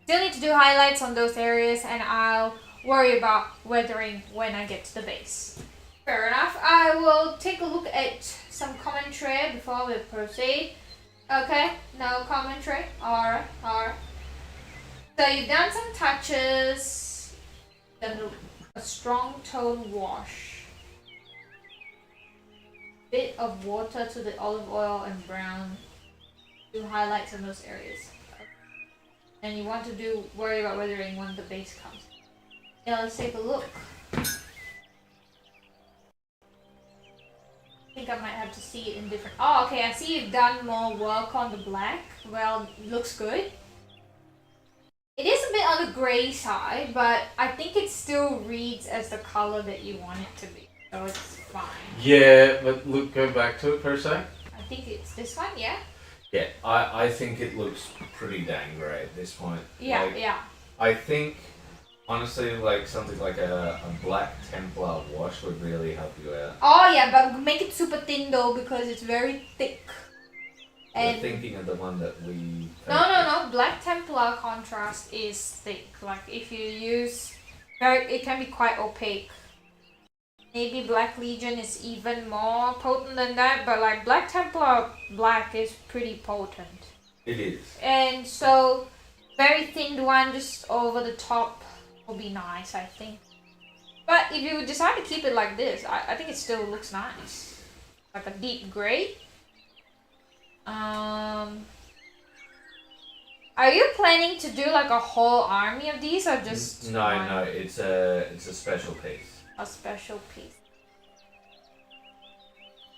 Still need to do highlights on those areas, and I'll worry about weathering when I get to the base. Fair enough. I will take a look at some commentary before we proceed. Okay, no commentary. Alright. So you've done some touches, then a strong tone wash. Bit of water to the olive oil and brown. Do highlights in those areas. And you want to worry about weathering when the base comes. Yeah, let's take a look. I think I might have to see it in different... Oh, okay, I see you've done more work on the black. Well, looks good. It is a bit on the grey side, but I think it still reads as the color that you want it to be. So it's fine. Yeah, but look, go back to it for a sec. I think it's this one, yeah? Yeah, I think it looks pretty dang grey at this point. Yeah, like, yeah. I think, honestly, like something like a black Templar wash would really help you out. Oh yeah, but make it super thin though because it's very thick. We're thinking of the one that we... No. Black Templar contrast is thick. Like if you use... it can be quite opaque. Maybe Black Legion is even more potent than that, but like Black Templar black is pretty potent. It is. And so, very thinned one just over the top will be nice, I think. But if you decide to keep it like this, I think it still looks nice. Like a deep grey. Are you planning to do like a whole army of these or just No, one? no, it's a special piece. A special piece.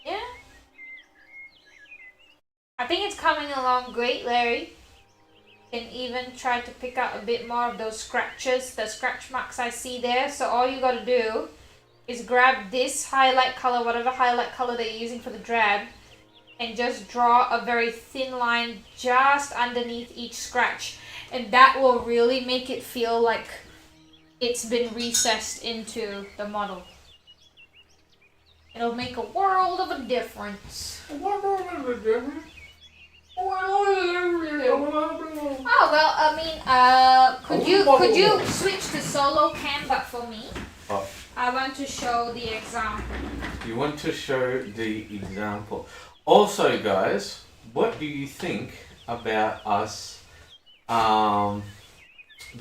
Yeah. I think it's coming along great, Larry. You can even try to pick out a bit more of those scratches, the scratch marks I see there. So all you gotta do is grab this highlight color, whatever highlight color that you're using for the drab, and just draw a very thin line just underneath each scratch. And that will really make it feel like it's been recessed into the model. It'll make a world of a difference. Oh well, I mean, could you switch to solo cam but for me? Oh. I want to show the example. You want to show the example. Also, guys, what do you think about us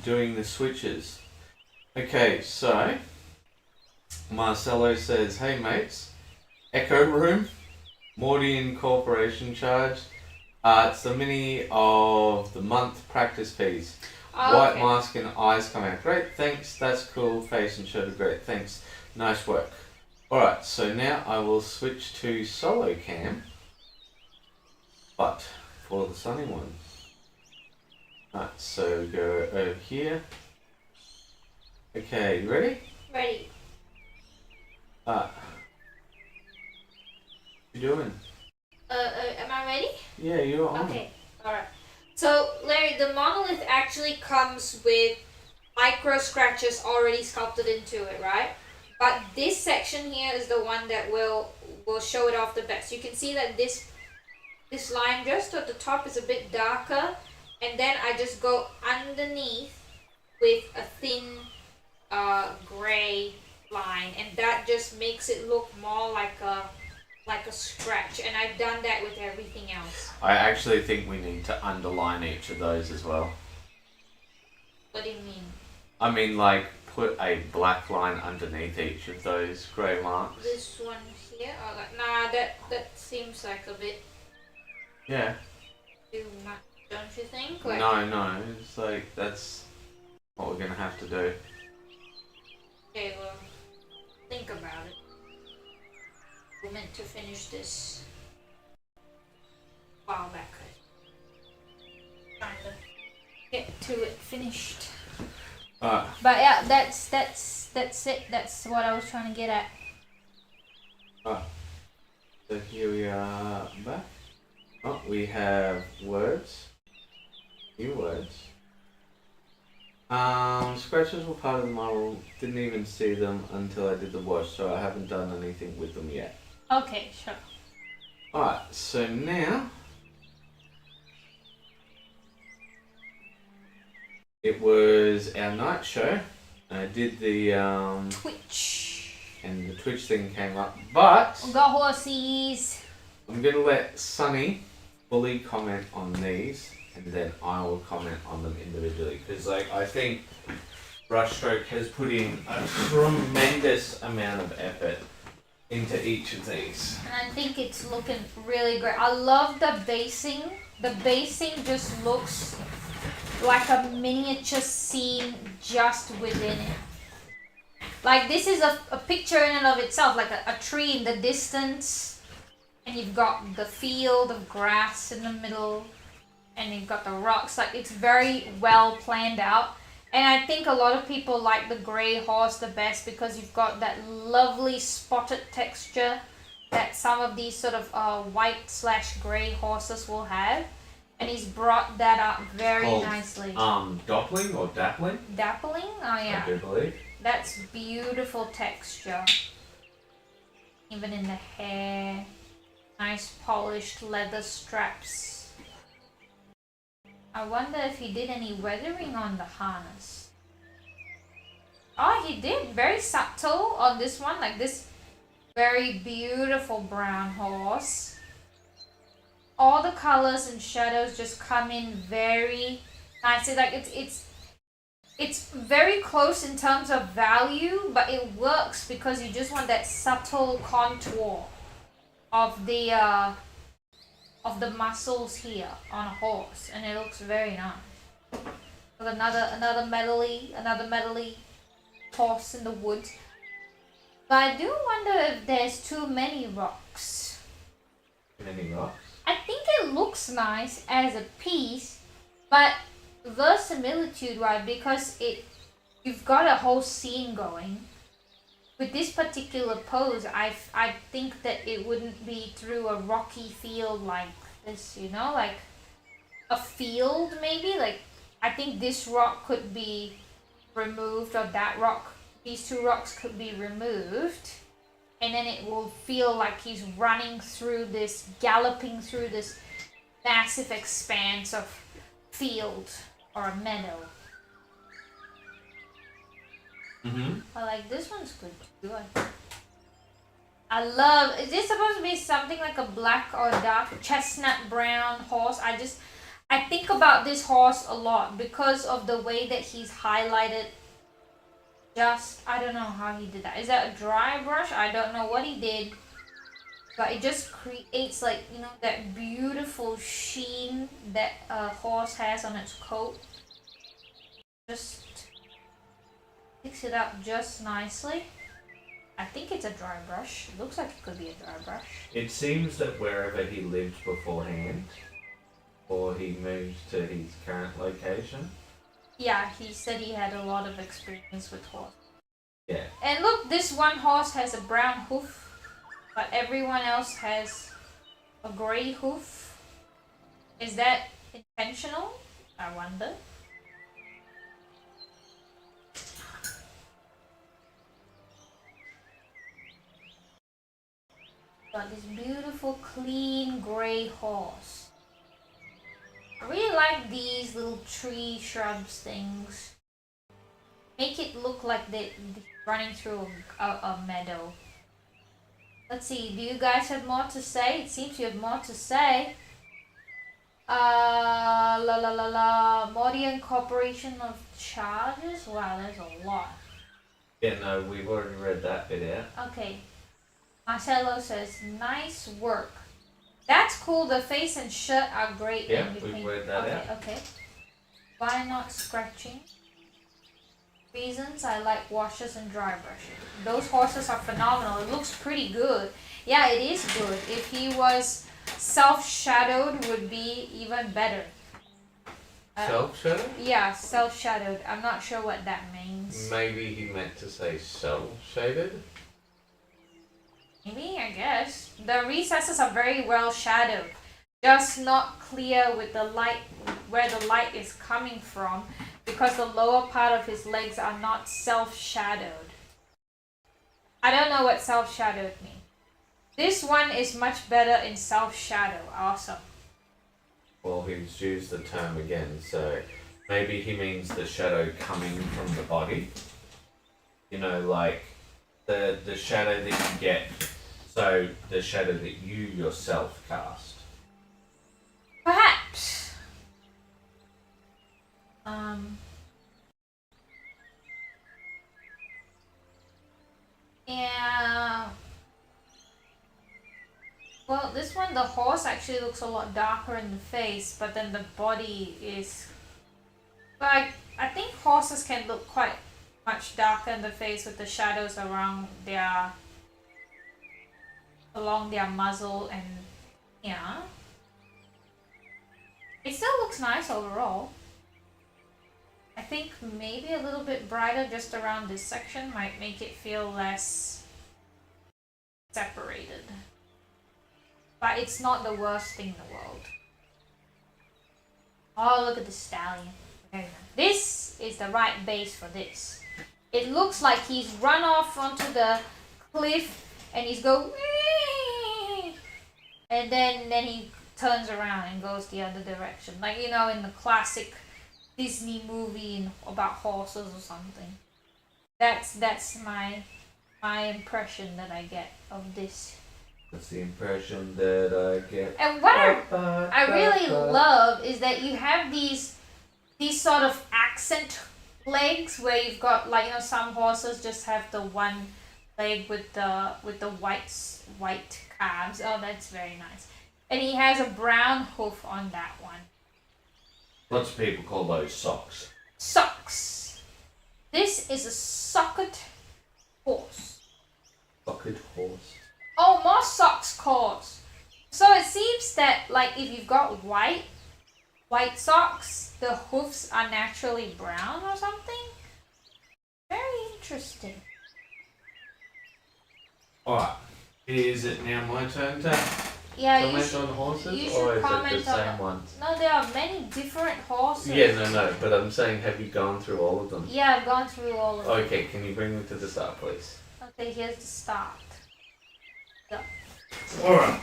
doing the switches? Okay, so Marcelo says, hey mates, Echo Room, Mordian Corporation charge. It's the mini of the month practice piece. Oh, White okay. mask and eyes come out. Great, thanks. That's cool. Face and shoulder, great. Thanks. Nice work. Alright, so now I will switch to solo cam. But for the sunny ones. Alright, so go over here. Okay, you ready? Ready. What you doing? Am I ready? Yeah, you're on. Okay, alright. So, Larry, the monolith actually comes with micro scratches already sculpted into it, right? But this section here is the one that will show it off the best. You can see that this line just at the top is a bit darker, and then I just go underneath with a thin gray line, and that just makes it look more like a scratch, and I've done that with everything else. I actually think we need to underline each of those as well. What do you mean? I mean, like, put a black line underneath each of those grey marks. This one here? Oh, nah, that seems like a bit Yeah. too much, don't you think? Like, No, it's like, that's what we're going to have to do. Okay, well, think about it. We're meant to finish this a while back. Trying to get to it finished. But yeah, that's it. That's what I was trying to get at. So here we are back. Oh, we have words. New words. Scratches were part of the model. Didn't even see them until I did the wash, so I haven't done anything with them yet. Okay, sure. Alright, so now it was our night show. I did the Twitch. and the Twitch thing came up, but We got horsies. I'm gonna let Sunny fully comment on these, and then I will comment on them individually because, like, I think Brushstroke has put in a tremendous amount of effort into each of these. And I think it's looking really great. I love the basing. The basing just looks like a miniature scene just within it. Like this is a picture in and of itself, like a tree in the distance, and you've got the field of grass in the middle, and you've got the rocks. Like it's very well planned out. And I think a lot of people like the grey horse the best because you've got that lovely spotted texture that some of these sort of white/grey horses will have. And he's brought that up very nicely. Doppling or dappling? Dappling? Oh yeah. I do believe. That's beautiful texture. Even in the hair. Nice polished leather straps. I wonder if he did any weathering on the harness. Oh, he did. Very subtle on this one. Like this very beautiful brown horse. All the colors and shadows just come in very nicely. Like it's very close in terms of value, but it works because you just want that subtle contour of the muscles here on a horse, and it looks very nice. With another metally horse in the woods. But I do wonder if there's too many rocks. Many rocks? I think it looks nice as a piece, but verisimilitude, right? Because you've got a whole scene going. With this particular pose, I think that it wouldn't be through a rocky field like this, you know, like a field maybe. Like I think this rock could be removed, or that rock, these two rocks could be removed. And then it will feel like he's running through this, galloping through this massive expanse of field or a meadow. I like this one's good too. I love. Is this supposed to be something like a black or dark chestnut brown horse? I think about this horse a lot because of the way that he's highlighted. I don't know how he did that. Is that a dry brush? I don't know what he did. But it just creates, like, you know, that beautiful sheen that a horse has on its coat. Just picks it up just nicely. I think it's a dry brush. It looks like it could be a dry brush. It seems that wherever he lived beforehand, or he moved to his current location. Yeah, he said he had a lot of experience with horse. Yeah. And look, this one horse has a brown hoof, but everyone else has a grey hoof. Is that intentional? I wonder. Got this beautiful, clean, grey horse. I really like these little tree shrubs things. Make it look like they're running through a meadow. Let's see, do you guys have more to say? It seems you have more to say. Modi incorporation of charges? Wow, there's a lot. Yeah, no, we've already read that bit out. Okay. Marcelo says, nice work. That's cool. The face and shirt are great. Yeah, we've read that out. Okay. Why not scratching? Reasons I like washes and dry brushing. Those horses are phenomenal. It looks pretty good. Yeah, it is good. If he was self-shadowed, would be even better. Self-shadowed? Yeah, self-shadowed. I'm not sure what that means. Maybe he meant to say cell-shaded? Maybe, I guess. The recesses are very well shadowed. Just not clear with the light, where the light is coming from, because the lower part of his legs are not self-shadowed. I don't know what self-shadowed means. This one is much better in self-shadow. Awesome. Well, he's used the term again, so maybe he means the shadow coming from the body. you know, like the shadow that you get, so the shadow that you yourself cast. Perhaps. Yeah. Well, this one, the horse actually looks a lot darker in the face, but then the body is... Like, I think horses can look quite much darker in the face with the shadows along their muzzle and... Yeah. It still looks nice overall. I think maybe a little bit brighter just around this section might make it feel less separated. But it's not the worst thing in the world. Oh, look at the stallion. Very nice. This is the right base for this. It looks like he's run off onto the cliff and he's go and then he turns around and goes the other direction. Like, you know, in the classic Disney movie about horses or something. That's my impression that I get of this. That's the impression that I get. And what I really love is that you have these sort of accent legs where you've got, like, you know, some horses just have the one leg with the white calves. Oh, that's very nice. And he has a brown hoof on that one. Lots of people call those socks. Socks. This is a socket horse. Socket horse. Oh, more socks calls. So it seems that, like, if you've got white socks, the hoofs are naturally brown or something. Very interesting. Alright, is it now my turn to comment on horses? You or should is comment it the same ones? No, there are many different horses. Yeah, no, but I'm saying, have you gone through all of them? Yeah, I've gone through all of them. Okay, can you bring me to the start, please? Okay, here's the start. Go. Alright.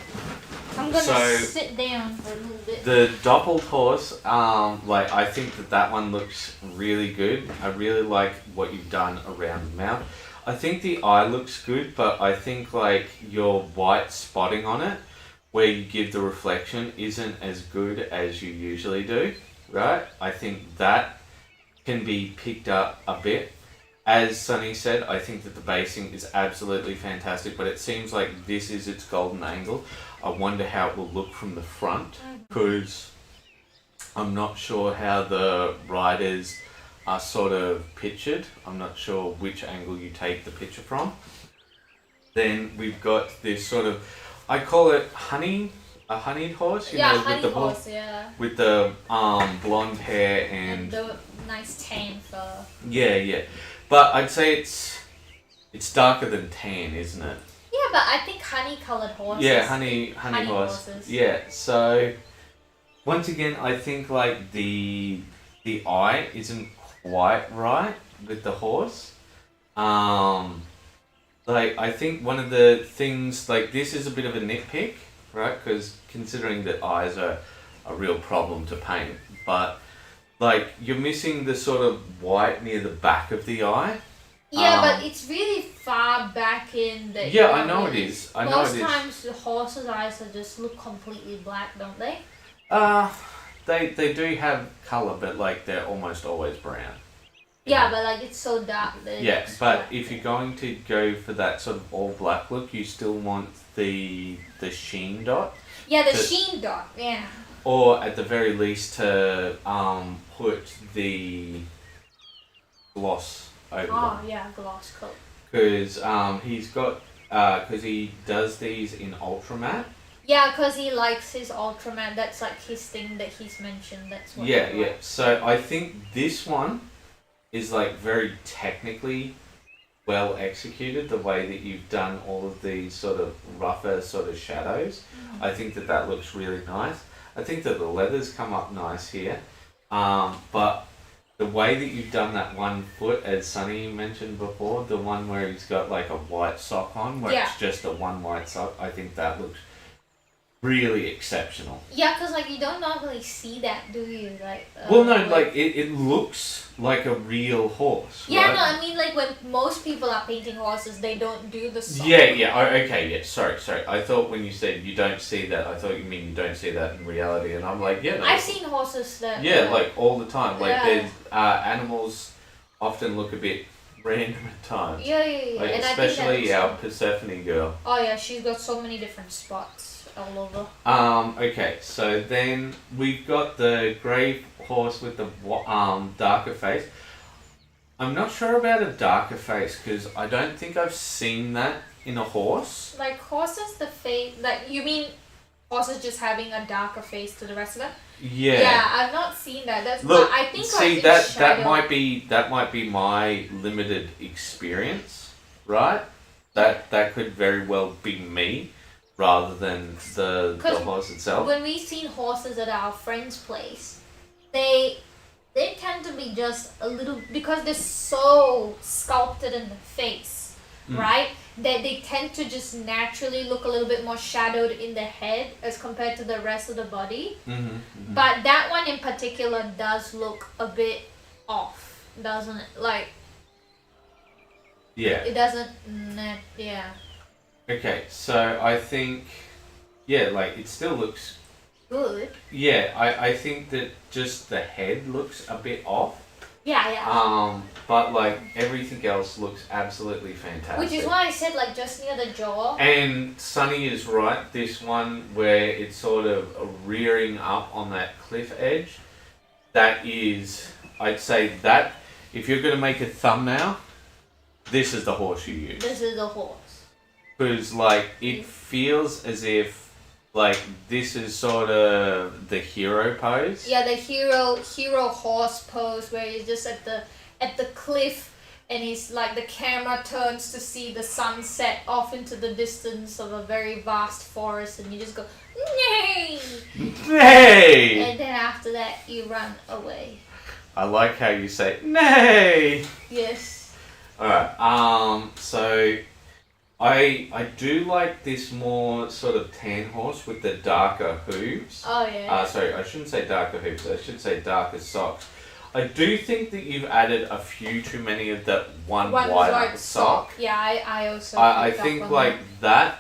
I'm gonna So, sit down for a little bit. The doppled horse, like, I think that one looks really good. I really like what you've done around the mouth. I think the eye looks good, but I think, like, your white spotting on it, where you give the reflection, isn't as good as you usually do, right? I think that can be picked up a bit. As Sunny said, I think that the basing is absolutely fantastic, but it seems like this is its golden angle. I wonder how it will look from the front, because I'm not sure how the riders are sort of pictured. I'm not sure which angle you take the picture from. Then we've got this sort of, I call it a honeyed horse, you know, honey with the horse, yeah. with the blonde hair and the nice tan fur. Yeah. But I'd say it's darker than tan, isn't it? Yeah, but I think honey-colored horses. Yeah, honey horses. Yeah. So once again, I think, like, the eye isn't quite right with the horse. Like, I think one of the things, like, this is a bit of a nitpick, right? Because considering that eyes are a real problem to paint, but, like, you're missing the sort of white near the back of the eye. Yeah, but it's really far back in the... Yeah, I know it is. Most times the horse's eyes just look completely black, don't they? They do have colour, but, like, they're almost always brown. Yeah, but, like, it's so dark that yeah, but if you're going to go for that sort of all black look, you still want the sheen dot. Yeah, the sheen dot, yeah. Or at the very least to put the gloss over them. Oh, yeah, gloss coat. Because he's got, because he does these in ultramat. Yeah, because he likes his ultramat. That's, like, his thing that he's mentioned. That's what Yeah. he likes. So I think this one is, like, very technically well executed, the way that you've done all of these sort of rougher sort of shadows. I think that looks really nice. I think that the leathers come up nice here, but the way that you've done that one foot, as Sunny mentioned before, the one where he's got, like, a white sock on, where it's just a one white sock, I think that looks really exceptional. Yeah, because, like, you don't normally see that, do you? Like, well, no, like, it looks like a real horse. Yeah, right? no, I mean like when most people are painting horses, they don't do the sock. Yeah. Oh, okay, yeah. Sorry. I thought when you said you don't see that, I thought you mean you don't see that in reality, and I'm like, yeah. No, I've seen horses that. yeah, like all the time. Like Yeah. there's animals often look a bit random at times. Yeah. Like, And especially I think our Persephone girl. Oh yeah, she's got so many different spots all over. Okay, so then we've got the grey horse with the darker face. I'm not sure about a darker face because I don't think I've seen that in a horse. Like horses, the face. Like you mean horses just having a darker face to the rest of them? Yeah. Yeah, I've not seen that. That's Look, I think see like that shadow. that might be my limited experience, right? That could very well be me, rather than the 'Cause horse itself. When we've seen horses at our friend's place, they tend to be just a little because they're so sculpted in the face, right? That they tend to just naturally look a little bit more shadowed in the head as compared to the rest of the body. But that one in particular does look a bit off, doesn't it? Like Yeah. it doesn't. Yeah. Okay, so I think, yeah, like it still looks. Good. Yeah, I think that just the head looks a bit off. Yeah. But like everything else looks absolutely fantastic. Which is why I said like just near the jaw. And Sunny is right. This one where it's sort of rearing up on that cliff edge, that is, I'd say that if you're going to make a thumbnail, this is the horse you use. This is the horse. Because like it feels as if like this is sort of the hero pose. Yeah, the hero horse pose where he's just at the cliff and he's like the camera turns to see the sunset off into the distance of a very vast forest and you just go nay. Nay. And then after that you run away. I like how you say nay. Yes. Alright, so I do like this more sort of tan horse with the darker hooves. Oh yeah. Sorry, I shouldn't say darker hooves, I should say darker socks. I do think that you've added a few too many of that one white sock. Yeah, I also I picked up think on like that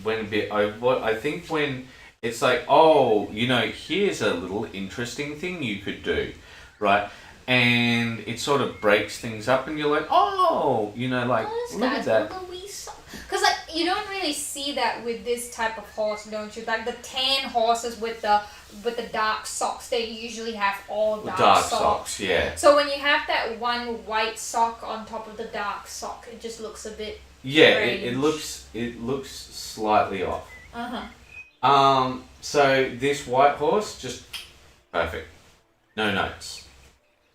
went a bit overboard. I think when it's like, oh, you know, here's a little interesting thing you could do, right? And it sort of breaks things up and you're like, oh, you know, like, look at that. Because like you don't really see that with this type of horse, don't you? Like the tan horses with the dark socks, they usually have all dark socks. Yeah. So when you have that one white sock on top of the dark sock, it just looks a bit Yeah, strange. it looks slightly off. Uh-huh. So this white horse, just perfect. No notes.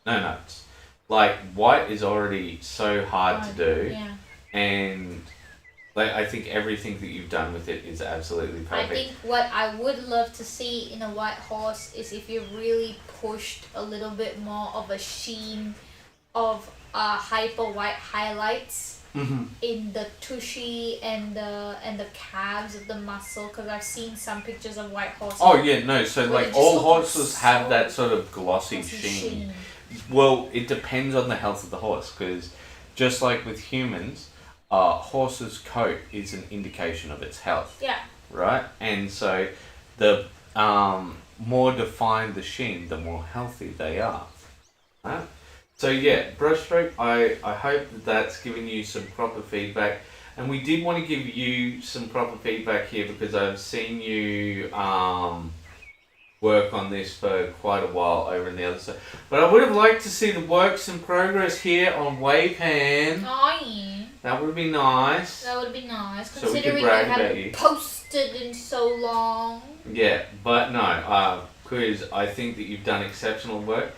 No notes. Like white is already so hard to do. Yeah. And like I think everything that you've done with it is absolutely I perfect. think what I would love to see in a white horse is if you really pushed a little bit more of a sheen of hyper white highlights in the tushy and the calves of the muscle. Because I've seen some pictures of white horses. Oh yeah, no. So Well, like it just all looks horses have so that sort of glossy sheen. Well, it depends on the health of the horse because just like with humans, horse's coat is an indication of its health. Yeah. Right? And so the more defined the sheen, the more healthy they are. Right? So yeah, brushstroke, I hope that that's given you some proper feedback. And we did want to give you some proper feedback here because I've seen you work on this for quite a while over on the other side. But I would have liked to see the works in progress here on WAYPN. Oh yeah. That would be nice. That would be nice, So we could considering brag we about haven't you. posted in so long. Yeah, but no, because I think that you've done exceptional work.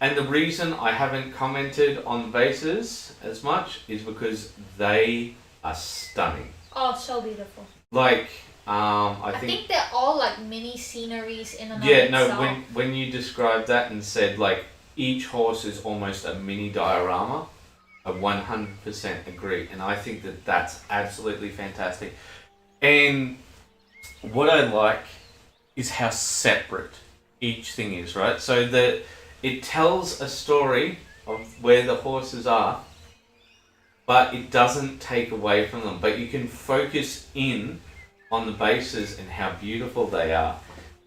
And the reason I haven't commented on the bases as much is because they are stunning. Oh, so beautiful. Like, I I think they're all like mini sceneries in and of yeah, no, itself. when you described that and said like each horse is almost a mini diorama, I 100% agree. And I think that that's absolutely fantastic. And what I like is how separate each thing is, right? So that it tells a story of where the horses are, but it doesn't take away from them. But you can focus in on the bases and how beautiful they are.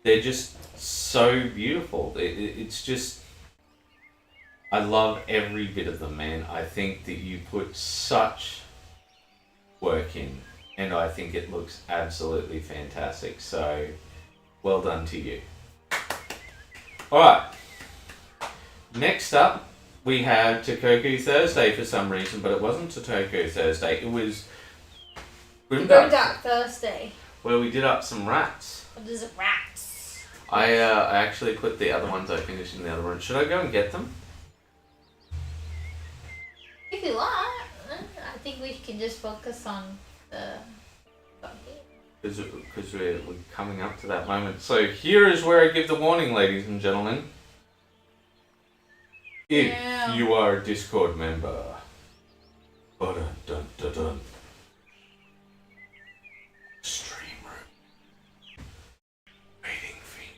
They're just so beautiful. It's just, I love every bit of them, man. I think that you put such work in, and I think it looks absolutely fantastic. So, well done to you. Alright, next up we have Tokoku Thursday for some reason, but it wasn't Tokoku Thursday, it was Grimdark Thursday. where we did up some rats. What is it, rats? I actually put the other ones I finished in the other room. Should I go and get them? If you want. I think we can just focus on the... Because we're coming up to that moment. So here is where I give the warning, ladies and gentlemen. If you are a Discord member, dun dun dun dun, stream room, waiting for you.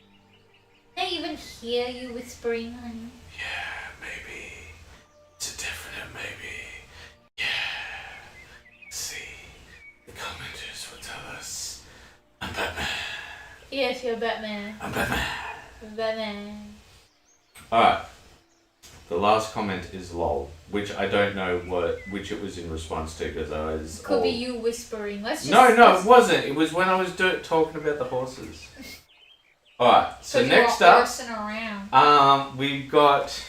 Can I even hear you whispering, honey? Yeah, maybe. It's a definite maybe. Yeah. See, the commenters will tell us. I'm Batman. Yes, you're Batman. I'm Batman. You're Batman. Alright. The last comment is lol, which I don't know which it was in response to, because I was... Could be you whispering. Let's just... No, it wasn't. It was when I was talking about the horses. Alright, so next up, we've got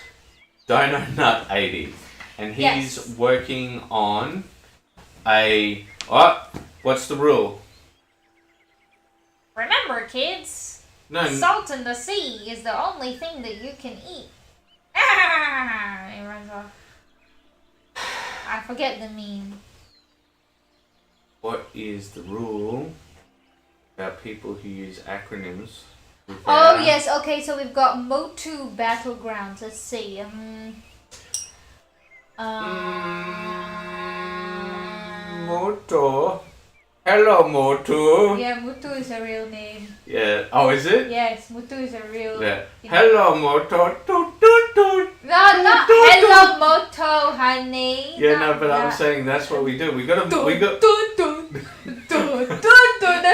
Dino Nut 80, and he's working on a... what's the rule? Remember, kids, salt in the sea is the only thing that you can eat. It runs off. I forget the meme. What is the rule about people who use acronyms? Oh yes, okay, so we've got Motu Battlegrounds. Let's see. Moto. Hello, Motu. Yeah, Mutu is a real name. Yeah. Oh, is it? Yes, Mutu is a real... Yeah. Hello, Moto. Toot, toot, toot. No, not hello, Moto, honey. Yeah, no, but I'm saying that's what we do. We got... That's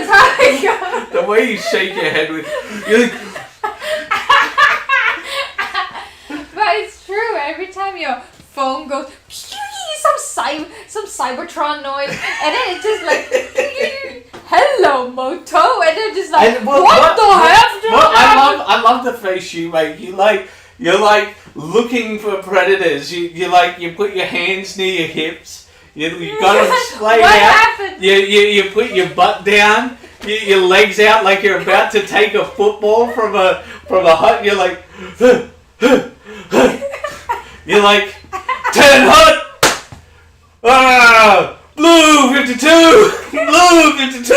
how I go. The way you shake your head with... You're like... But it's true. Every time your phone goes... Some Cybertron noise, and then it's just like, hello, Moto, and then just like, what the hell? I love the face you make. You're like looking for predators. You put your hands near your hips. You got them laid what out. Happened? You put your butt down. Your legs out like you're about to take a football from a hut. You're like, you're like, turn hot. Ah! Blue 52! Blue 52!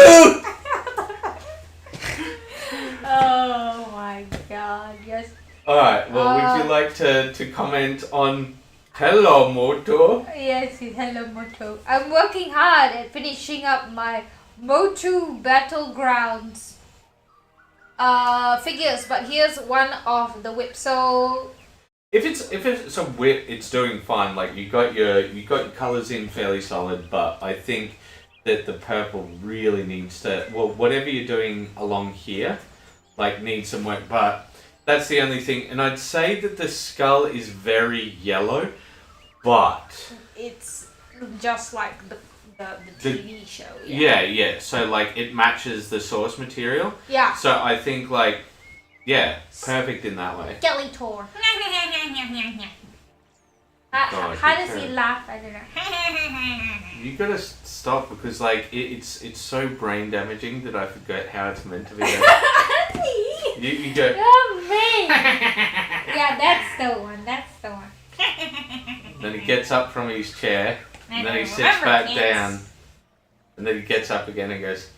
Oh my god, yes. Alright, well, would you like to comment on Hello Moto? Yes, hello Moto. I'm working hard at finishing up my Motu Battlegrounds figures, but here's one of the whips. So If it's a whip, it's doing fine. Like you got your colours in fairly solid, but I think that the purple really needs to, well, whatever you're doing along here, like needs some work. But that's the only thing. And I'd say that the skull is very yellow, but it's just like the TV show. Yeah. So like it matches the source material. Yeah. So I think like. Yeah, perfect in that way. Skeletor. How does he laugh? I don't know. You gotta stop because like it's so brain damaging that I forget how it's meant to be. you go. Oh man. Yeah, that's the one. That's the one. Then he gets up from his chair, and then he sits back down, and then he gets up again and goes.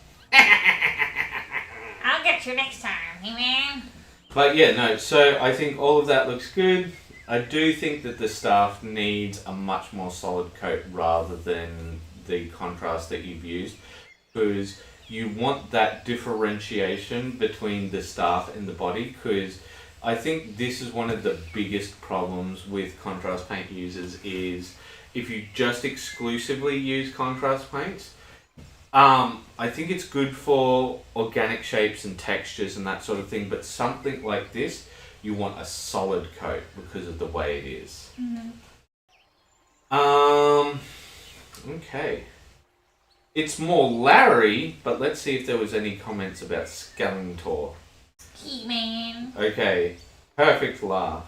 I'll get you next time, hey man. But yeah, no, so I think all of that looks good. I do think that the staff needs a much more solid coat rather than the contrast that you've used, because you want that differentiation between the staff and the body, because I think this is one of the biggest problems with contrast paint users is if you just exclusively use contrast paints, I think it's good for organic shapes and textures and that sort of thing, but something like this, you want a solid coat because of the way it is. Okay. It's more Larry, but let's see if there was any comments about Skellingtor. He-Man. Okay, perfect laugh.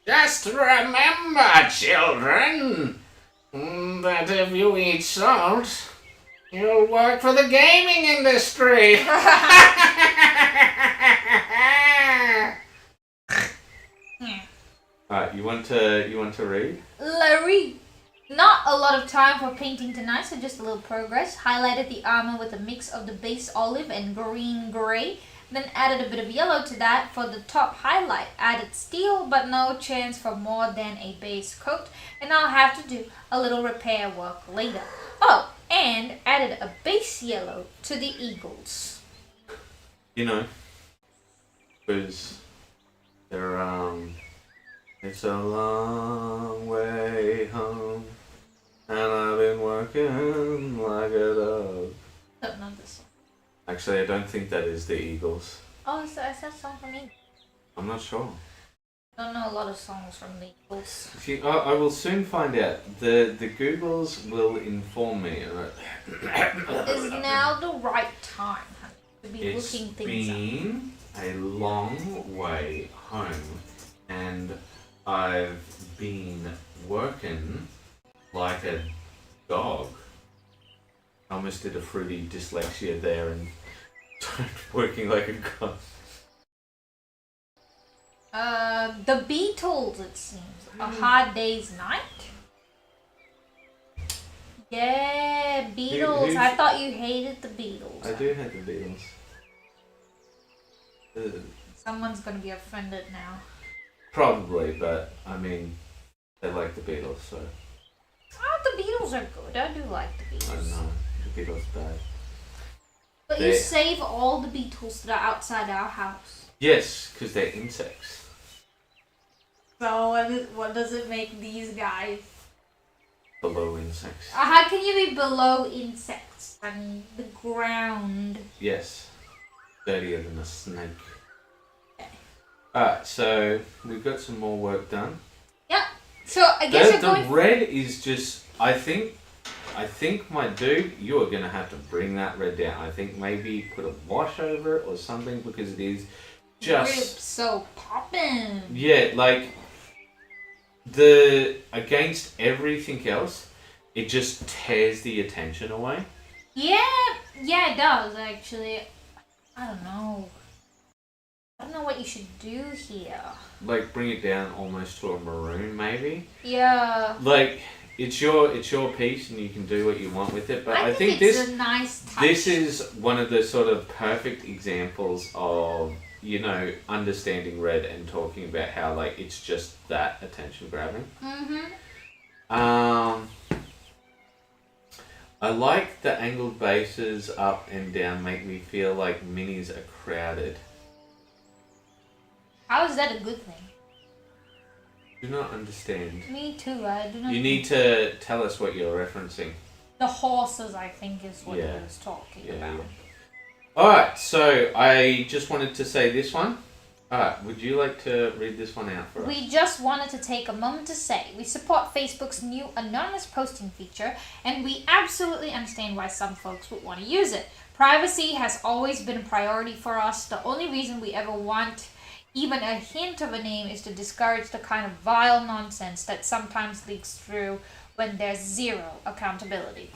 Just remember, children, that if you eat salt, you'll work for the gaming industry. Alright, you want to read? Larry. Not a lot of time for painting tonight, so just a little progress. Highlighted the armor with a mix of the base olive and green gray. Then added a bit of yellow to that for the top highlight. Added steel, but no chance for more than a base coat. And I'll have to do a little repair work later. Oh, and added a base yellow to the eagles. You know, because they're, it's a long way home, and I've been working like a dog. Don't know this song. Actually, I don't think that is the Eagles. Oh, is that song from me? I'm not sure. I don't know a lot of songs from the Eagles. See, I will soon find out. The Googles will inform me. Is now the right time, honey, to be looking things up. It's been a long way home, and I've been working like a dog. I almost did a fruity dyslexia there and working like a dog. The Beatles, it seems. A Hard Day's Night? Yeah, Beatles. I thought you hated the Beatles. I do hate the Beatles. Someone's gonna be offended now. Probably, but I mean, they like the Beatles, so. Oh, the Beatles are good. I do like the I Beatles. don't know. The Beatles bad. But you save all the Beatles that are outside our house. Yes, because they're insects. So what does it make these guys? Below insects. How can you be below insects and the ground? Yes. Dirtier than a snake. Alright, so we've got some more work done. Yep. So I guess you're going. The red is just. I think, my dude, you are gonna have to bring that red down. I think maybe put a wash over it or something because it is just. Rips so poppin'. Yeah, like against everything else, it just tears the attention away. Yeah, it does actually. I don't know. I don't know what you should do here. Like bring it down almost to a maroon, maybe. Yeah. Like it's your piece, and you can do what you want with it. But I think it's this a nice touch. this is one of the sort of perfect examples of understanding red and talking about how like it's just that attention grabbing. I like the angled bases up and down make me feel like minis are crowded. How is that a good thing? Do not understand. Me too. I do not. You need to tell us what you're referencing. The horses, I think, is what he Yeah. was talking Yeah, about. yeah. Alright, so I just wanted to say this one. Alright, would you like to read this one out for us? We just wanted to take a moment to say we support Facebook's new anonymous posting feature, and we absolutely understand why some folks would want to use it. Privacy has always been a priority for us. The only reason we ever want even a hint of a name is to discourage the kind of vile nonsense that sometimes leaks through when there's zero accountability.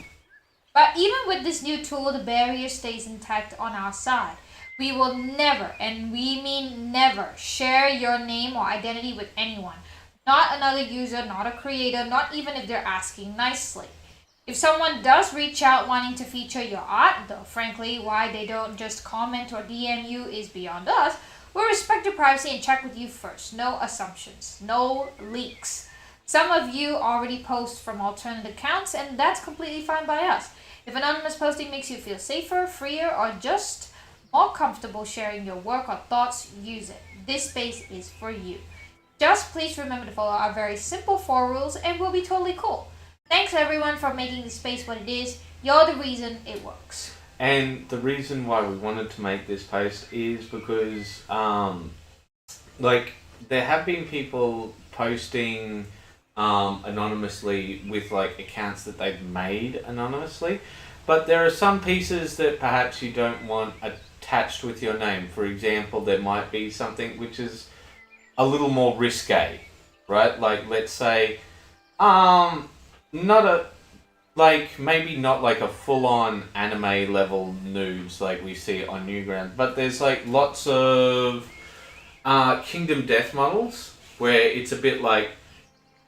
But even with this new tool, the barrier stays intact on our side. We will never, and we mean never, share your name or identity with anyone. Not another user, not a creator, not even if they're asking nicely. If someone does reach out wanting to feature your art, though frankly why they don't just comment or DM you is beyond us, we'll respect your privacy and check with you first. No assumptions, no leaks. Some of you already post from alternate accounts, and that's completely fine by us. If anonymous posting makes you feel safer, freer, or just more comfortable sharing your work or thoughts, use it. This space is for you. Just please remember to follow our very simple 4 rules and we'll be totally cool. Thanks everyone for making this space what it is. You're the reason it works. And the reason why we wanted to make this post is because, there have been people posting anonymously with, accounts that they've made anonymously. But there are some pieces that perhaps you don't want attached with your name. For example, there might be something which is a little more risque, right? Like, let's say, maybe not like a full-on anime level nudes like we see on Newgrounds, but there's lots of Kingdom Death models where it's a bit like,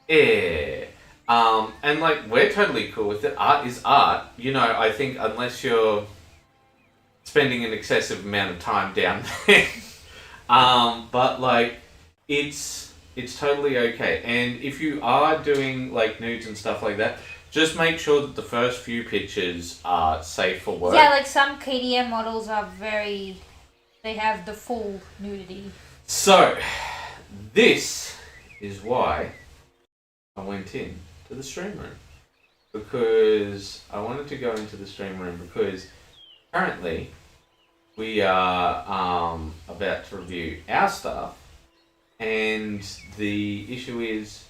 and we're totally cool with it. Art is art. I think unless you're spending an excessive amount of time down there, it's totally okay. And if you are doing nudes and stuff like that, just make sure that the first few pictures are safe for work. Yeah, some KDM models are they have the full nudity. So, this is why I went in to the stream room. Because I wanted to go into the stream room because currently we are about to review our stuff, and the issue is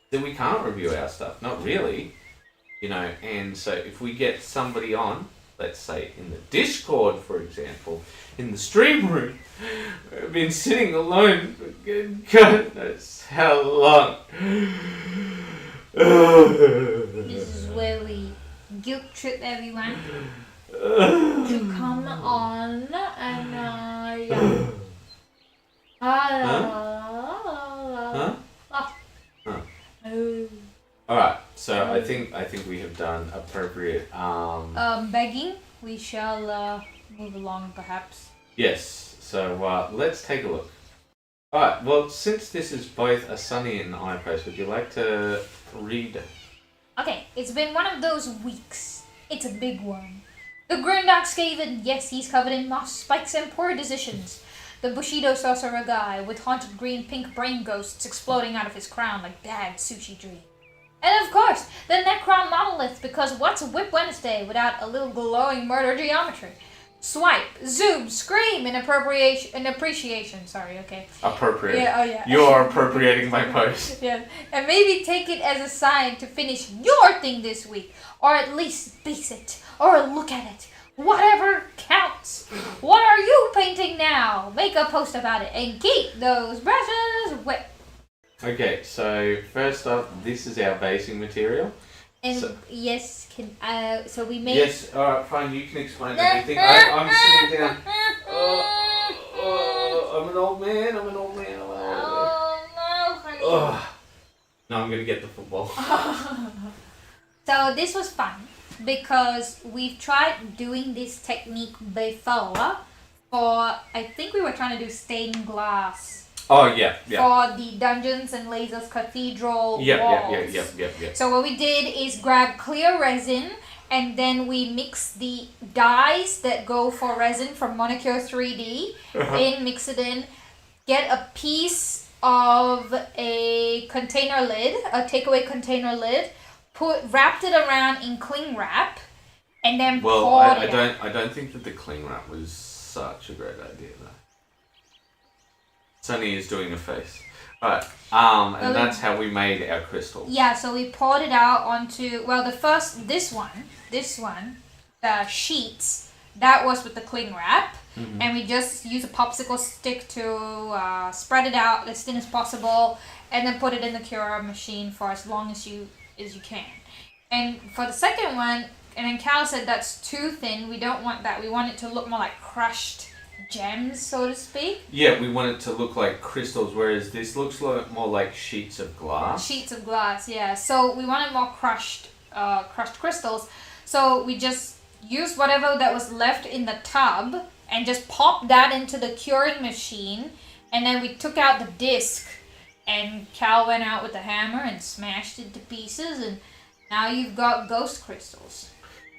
that we can't review our stuff. Not really. And so if we get somebody on, let's say in the Discord, for example, in the stream room, I've been sitting alone for God knows how long. This is where we guilt trip everyone to come on and Alright, so I think we have done appropriate begging. We shall move along perhaps. Yes, so let's take a look. Alright, well, since this is both a Sunny and I post, would you like to read? Okay, it's been one of those weeks. It's a big one. The Grimdark Skaven, yes, he's covered in moss spikes and poor decisions. The Bushido sorcerer guy with haunted green-pink brain ghosts exploding out of his crown like bad sushi dream. And of course, the Necron monolith, because what's Whip Wednesday without a little glowing murder geometry? Swipe, zoom, scream in appreciation. Sorry, okay. Appropriate. Yeah, oh yeah. You're appropriating my post. Yeah, and maybe take it as a sign to finish your thing this week, or at least base it, or look at it. Whatever counts. What are you painting now? Make a post about it and keep those brushes wet. Okay, so first up, this is our basing material. And so so we made... Yes, alright, fine, you can explain everything. I'm sitting down. I'm an old man. Oh, no, honey. No, I'm going to get the football. So this was fun because we've tried doing this technique before for, I think we were trying to do stained glass. Oh, yeah. For the Dungeons and Lasers Cathedral walls. Yep. So what we did is grab clear resin, and then we mix the dyes that go for resin from Monocular 3D mix it in, get a piece of a container lid, a takeaway container lid, wrapped it around in cling wrap, and then poured it. I don't think that the cling wrap was such a great idea though. Sunny is doing a face. Alright, and that's how we made our crystals. Yeah, so we poured it out onto, this one, the sheets, that was with the cling wrap. Mm-hmm. And we just use a popsicle stick to spread it out as thin as possible, and then put it in the Cura machine for as long as you can. And for the second one, and then Cal said that's too thin, we don't want that. We want it to look more like crushed gems, so to speak. Yeah, we want it to look like crystals, whereas this looks more like sheets of glass. Sheets of glass, yeah. So we wanted more crushed crystals. So we just used whatever that was left in the tub and just popped that into the curing machine. And then we took out the disc, and Cal went out with the hammer and smashed it to pieces, and now you've got ghost crystals.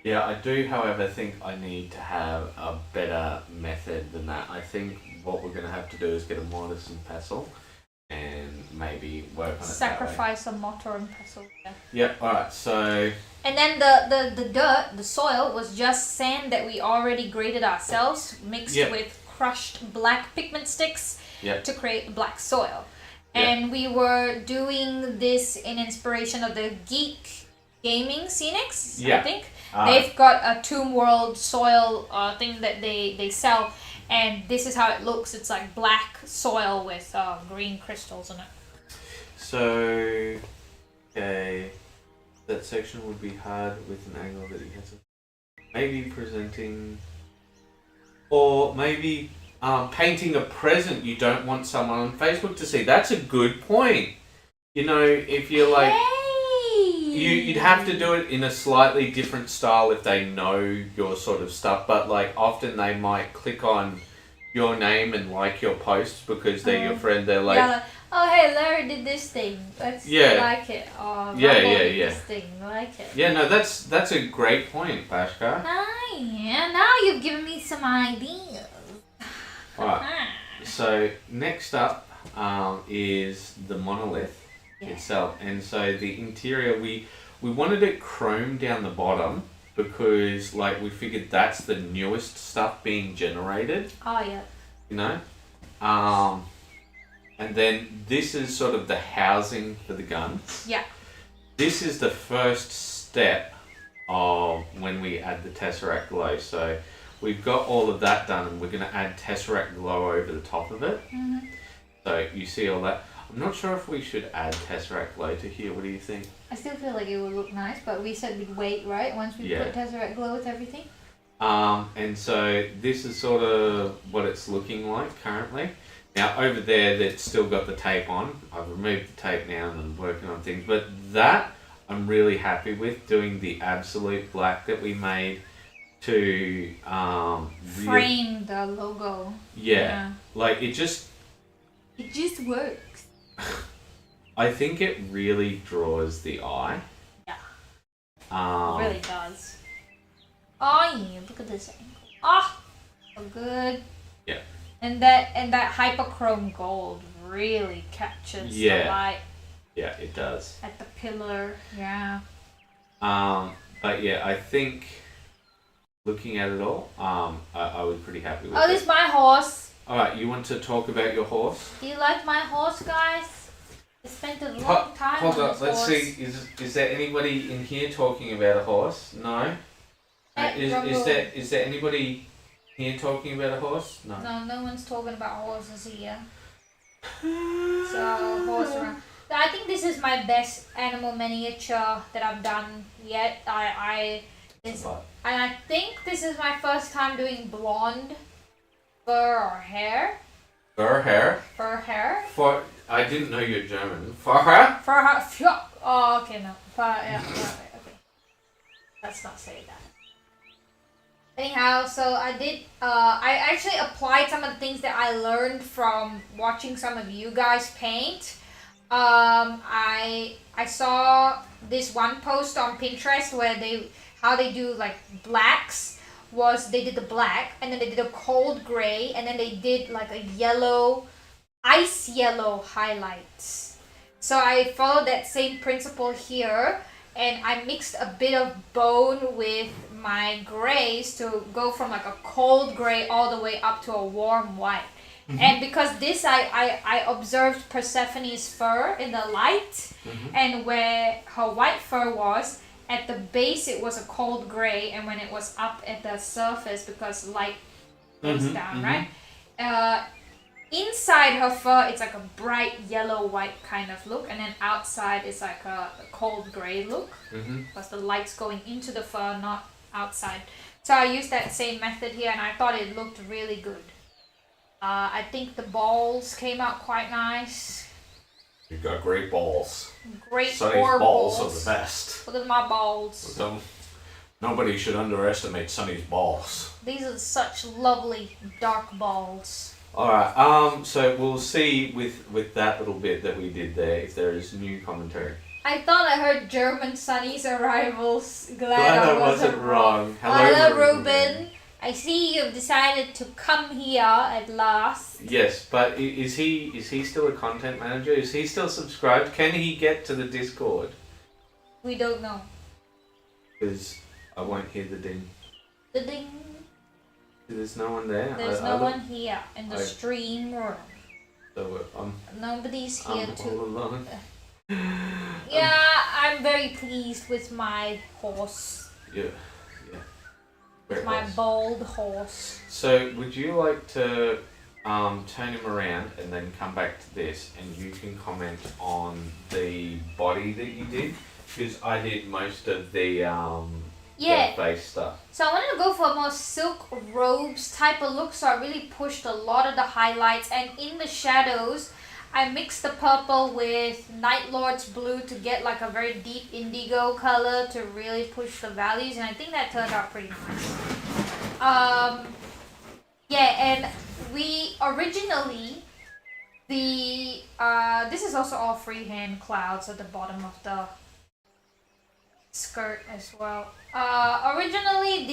Yeah, I do, however, think I need to have a better method than that. I think what we're going to have to do is get a mortise and pestle and maybe work on it Sacrifice a mortar and pestle. Yeah. Yep, alright, so... And then the dirt, the soil, was just sand that we already graded ourselves, mixed with crushed black pigment sticks to create black soil. And we were doing this in inspiration of the Geek Gaming Scenics, I think. They've got a Tomb World soil thing that they sell, and this is how it looks. It's like black soil with green crystals in it. So, okay, that section would be hard with an angle that you have to... Maybe presenting... Or maybe painting a present you don't want someone on Facebook to see. That's a good point. You know, if you're like... You'd have to do it in a slightly different style if they know your sort of stuff, but like often they might click on your name and like your post because they're your friend. They're like, oh hey, Larry did this thing. Let's like it. Or did this thing. Like it. Yeah, no, that's a great point, Bashka. Now you've given me some ideas. Alright, so next up is the monolith itself, and so the interior we wanted it chrome down the bottom because like we figured that's the newest stuff being generated. You know, and then this is sort of the housing for the gun. This is the first step of when we add the Tesseract glow. So we've got all of that done and we're going to add Tesseract glow over the top of it. So you see all that. I'm not sure if we should add Tesseract glow to here. What do you think? I still feel like it would look nice, but we said we'd wait, right? Once we put Tesseract glow with everything. And so this is sort of what it's looking like currently. Now over there, that's still got the tape on. I've removed the tape now and I'm working on things. But that I'm really happy with, doing the absolute black that we made to frame the logo. Like it just works. I think it really draws the eye. It really does. Oh yeah, look at this angle. So good. And that hyperchrome gold really captures the light. Yeah, it does. At the pillar, But yeah, I think looking at it all, I was pretty happy with it. Oh, this is my horse. Alright, you want to talk about your horse? Do you like my horse, guys? I spent a long time on this let's horse. see, is there anybody in here talking about a horse? No? Is there anybody here talking about a horse? No. No one's talking about horses here. So, horse around. I think this is my best animal miniature that I've done yet. I think this is my first time doing blonde fur or hair. Fur hair? Fur hair. I didn't know you're German. Fur hair? Fur hair. Oh, okay, no. Okay. Let's not say that. Anyhow, so I actually applied some of the things that I learned from watching some of you guys paint. I saw this one post on Pinterest where how they do like blacks was they did the black and then they did a cold gray and then they did like a yellow, ice yellow highlights. So I followed that same principle here and I mixed a bit of bone with my grays to go from like a cold gray all the way up to a warm white. And because this I observed Persephone's fur in the light and where her white fur was, at the base it was a cold gray and when it was up at the surface because light goes down, right? Inside her fur it's like a bright yellow white kind of look and then outside it's like a cold gray look because the light's going into the fur, not outside. So I used that same method here and I thought it looked really good. I think the balls came out quite nice. You've got great balls. Great Sonny's balls are the best. Look at my balls. Nobody should underestimate Sonny's balls. These are such lovely dark balls. Alright, so we'll see with that little bit that we did there if there is new commentary. I thought I heard German Sunny's arrivals. Glad I wasn't wrong. Hello, Ruben. I see you've decided to come here at last. Yes, but is he still a content manager? Is he still subscribed? Can he get to the Discord? We don't know. Because I won't hear the ding. The ding. There's no one there. There's no one here in the stream room. So nobody's here I'm to. all alone. Yeah, I'm very pleased with my horse. Yeah. With my bold horse. So, would you like to turn him around and then come back to this, and you can comment on the body that you did? Because I did most of the face stuff. So I wanted to go for a more silk robes type of look, so I really pushed a lot of the highlights, and in the shadows I mixed the purple with Night Lord's blue to get like a very deep indigo color to really push the values, and I think that turned out pretty nice. And we originally this is also all freehand clouds at the bottom of the skirt as well. Originally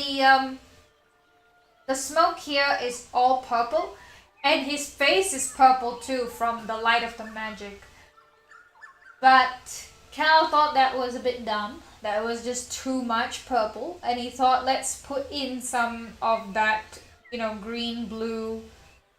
the smoke here is all purple, and his face is purple too from the light of the magic. But Karl thought that was a bit dumb. That was just too much purple, and he thought, let's put in some of that, green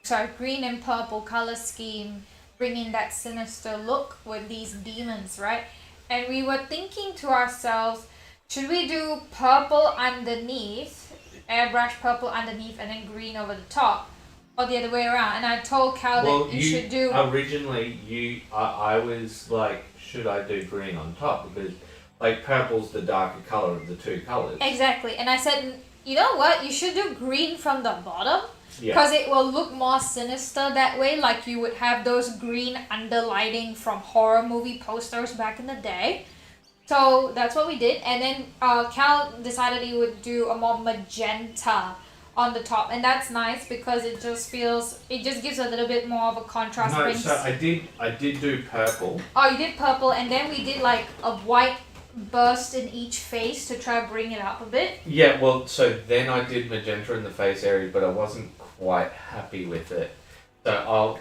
and purple color scheme, bringing that sinister look with these demons, right? And we were thinking to ourselves, should we do purple underneath, airbrush purple underneath, and then green over the top? Or the other way around? And I told Karl that you should do... Originally, I was like, should I do green on top? Because, like, purple's the darker colour of the two colours. Exactly. And I said, you know what? You should do green from the bottom. Yeah. Because it will look more sinister that way. Like you would have those green underlighting from horror movie posters back in the day. So that's what we did. And then Karl decided he would do a more magenta on the top, and that's nice because it just gives a little bit more of a contrast. No, so I did do purple. Oh, you did purple, and then we did like a white burst in each face to try to bring it up a bit. Yeah, well, so then I did magenta in the face area, but I wasn't quite happy with it. So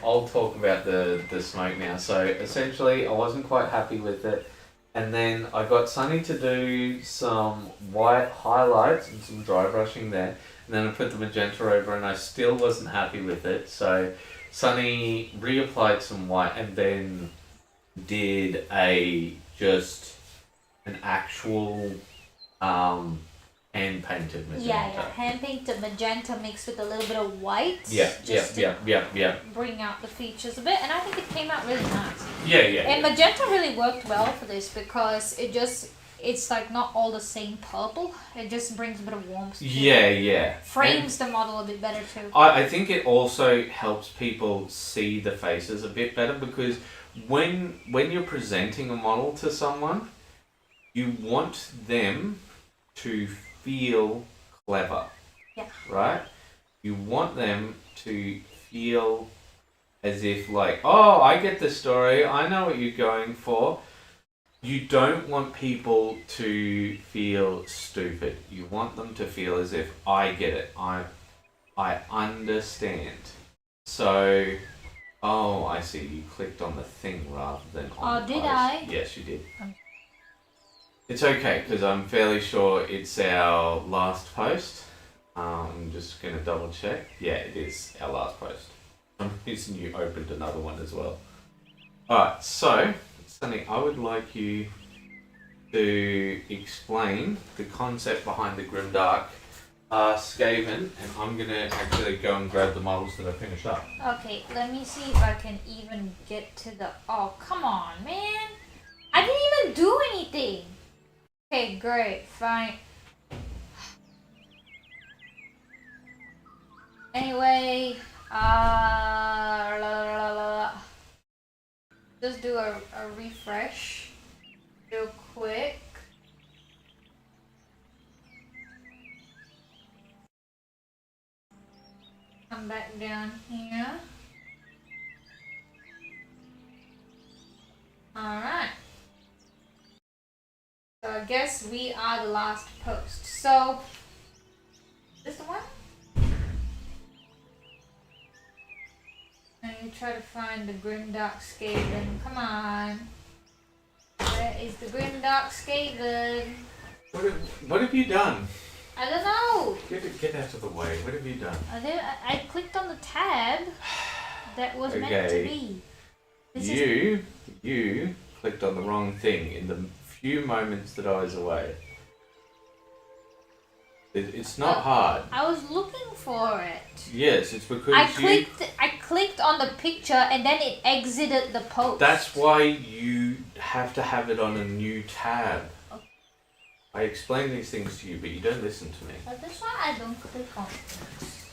I'll talk about the smoke now. So essentially, I wasn't quite happy with it. And then I got Sunny to do some white highlights and some dry brushing there. And then I put the magenta over, and I still wasn't happy with it. So Sunny reapplied some white and then did an actual hand painted magenta. Yeah, hand painted magenta mixed with a little bit of white. Yeah. Bring out the features a bit, and I think it came out really nice. Yeah. And magenta really worked well for this because it's like not all the same purple. It just brings a bit of warmth to it. Yeah. Frames the model a bit better too. I think it also helps people see the faces a bit better because when you're presenting a model to someone, you want them to feel clever. Yeah. Right? You want them to feel as if like, oh, I get the story, I know what you're going for. You don't want people to feel stupid. You want them to feel as if I get it. I understand. So, oh, I see. You clicked on the thing rather than on the post. Did I? Yes, you did. It's okay because I'm fairly sure it's our last post. I'm just going to double check. Yeah, it is our last post. I'm guessing you opened another one as well. Alright, so Sunny, I would like you to explain the concept behind the Grimdark Skaven, and I'm going to actually go and grab the models that I finished up. Okay, let me see if I can even get to the... Oh, come on, man! I didn't even do anything! Okay, great, fine. Anyway, just do a refresh real quick. Come back down here. Alright. I guess we are the last post. So, this the one? And you try to find the Grimdark Skaven. Come on. Where is the Grimdark Skaven? What have you done? I don't know. Get out of the way. What have you done? I clicked on the tab that was meant to be. You clicked on the wrong thing in the few moments that I was away. It's not hard. I was looking for it. Yes, it's because I clicked on the picture and then it exited the post. That's why you have to have it on a new tab. Okay. I explain these things to you, but you don't listen to me. But that's why I don't click on things.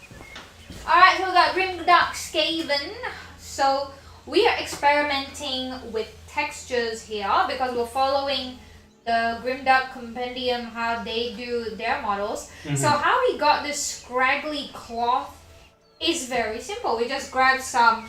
Alright, so we got Grimdark Skaven. So we are experimenting with textures here because we're following the Grimdark Compendium, how they do their models. Mm-hmm. So how we got this scraggly cloth is very simple. We just grab some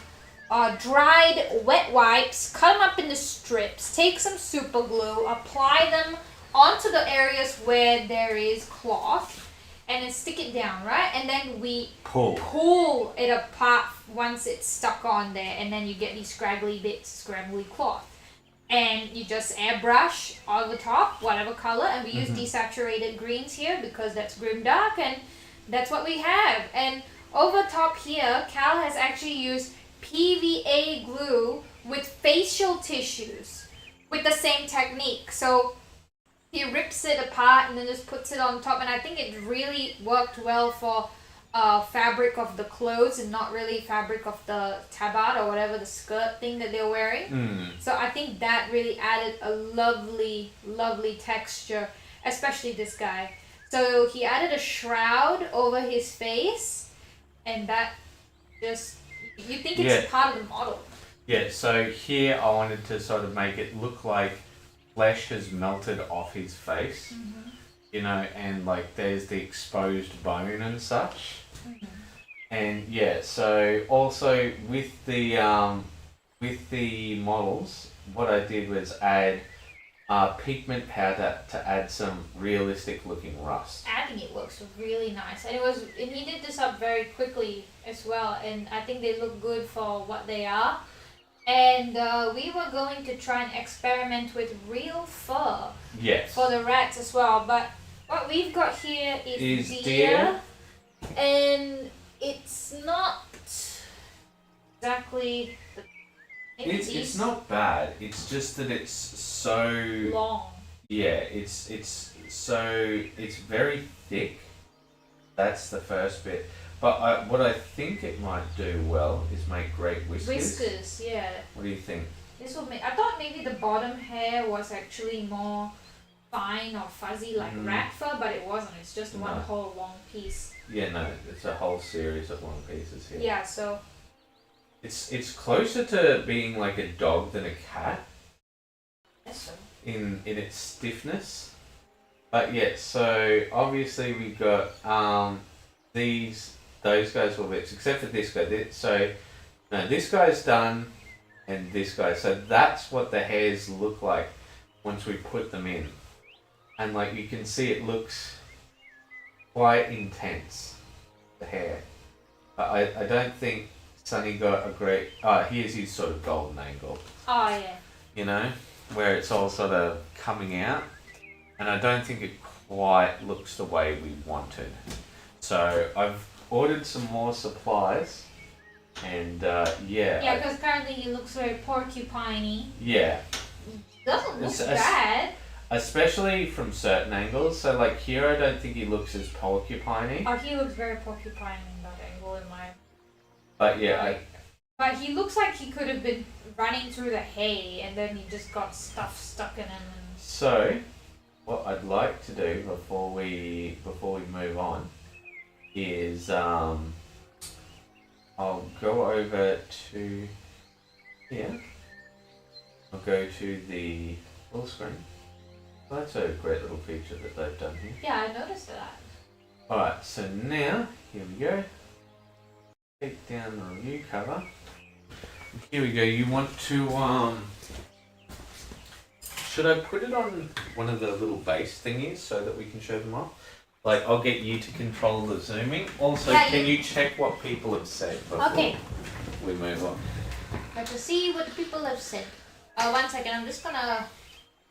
dried wet wipes, cut them up into strips, take some super glue, apply them onto the areas where there is cloth, and then stick it down, right? And then we pull it apart once it's stuck on there, and then you get these scraggly bits, scraggly cloth. And you just airbrush over top, whatever color, and we use desaturated greens here because that's grimdark, and that's what we have. And over top here, Karl has actually used PVA glue with facial tissues with the same technique. So he rips it apart and then just puts it on top, and I think it really worked well for fabric of the clothes and not really fabric of the tabard or whatever the skirt thing that they're wearing. So I think that really added a lovely, lovely texture, especially this guy. So he added a shroud over his face, and that just, you think it's part of the model. Yeah, so here I wanted to sort of make it look like flesh has melted off his face. You know, and like there's the exposed bone and such. And yeah, so also with the models, what I did was add pigment powder to add some realistic looking rust. Adding it looks really nice, and he did this up very quickly as well, and I think they look good for what they are. And we were going to try and experiment with real fur for the rats as well, but what we've got here is deer, and it's not exactly it's not bad. It's just that it's so long. Yeah, it's very thick. That's the first bit. But what I think it might do well is make great whiskers. Whiskers, yeah. What do you think? This will make. I thought maybe the bottom hair was actually more fine or fuzzy like rat fur, but it wasn't. It's just one whole long piece. Yeah, no, it's a whole series of long pieces here. Yeah, so it's closer to being like a dog than a cat. Yes, so. In its stiffness. But yeah, so obviously we got those guys will bits, except for this guy. So no, this guy's done, and this guy. So that's what the hairs look like once we put them in. And like you can see, it looks quite intense, the hair. But I don't think Sonny got a great. Here's his sort of golden angle. Oh yeah. You know, where it's all sort of coming out, and I don't think it quite looks the way we wanted. So I've ordered some more supplies, and yeah. Yeah, because currently he looks very porcupine-y. Yeah. Doesn't look bad. Especially from certain angles. So like here, I don't think he looks as porcupine-y. Oh, he looks very porcupine in that angle in my. But yeah, But he looks like he could have been running through the hay, and then he just got stuff stuck in him. So, what I'd like to do before we move on is I'll go over to here. I'll go to the full screen. So that's a great little feature that they've done here. Yeah, I noticed that. Alright, so now, here we go. Take down the review cover. Here we go. You want to should I put it on one of the little base thingies so that we can show them off? Like, I'll get you to control the zooming. Also, Yeah, can you check what people have said before we move on? Let's see what the people have said. 1 second, I'm just gonna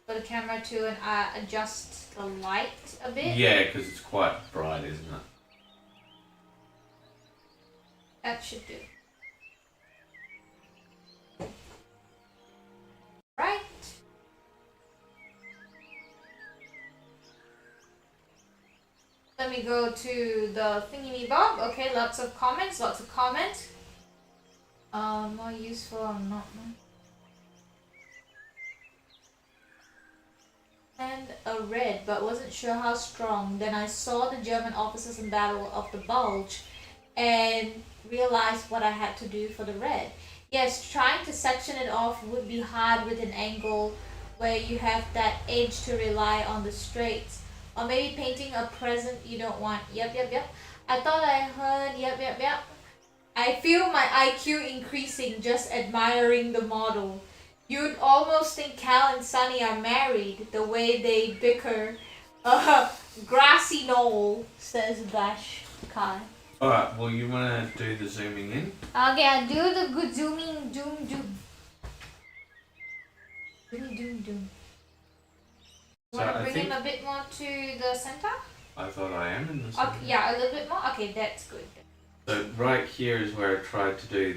put the camera to and adjust the light a bit. Yeah, because it's quite bright, isn't it? That should do. Right. Let me go to the thingy-me-bob. Okay, lots of comments. More useful or not. And a red, but wasn't sure how strong. Then I saw the German officers in Battle of the Bulge and realized what I had to do for the red. Yes, trying to section it off would be hard with an angle where you have that edge to rely on the straights. Or maybe painting a present you don't want. Yep. I thought I heard yep. I feel my IQ increasing just admiring the model. You'd almost think Cal and Sunny are married, the way they bicker. Grassy knoll, says Bash Kai. Alright, well, you want to do the zooming in? Okay, I'll do the good zooming, doom. Doom. So Want to I bring think him a bit more to the center? I thought I am in the center. Okay, yeah, a little bit more? Okay, that's good. So right here is where I tried to do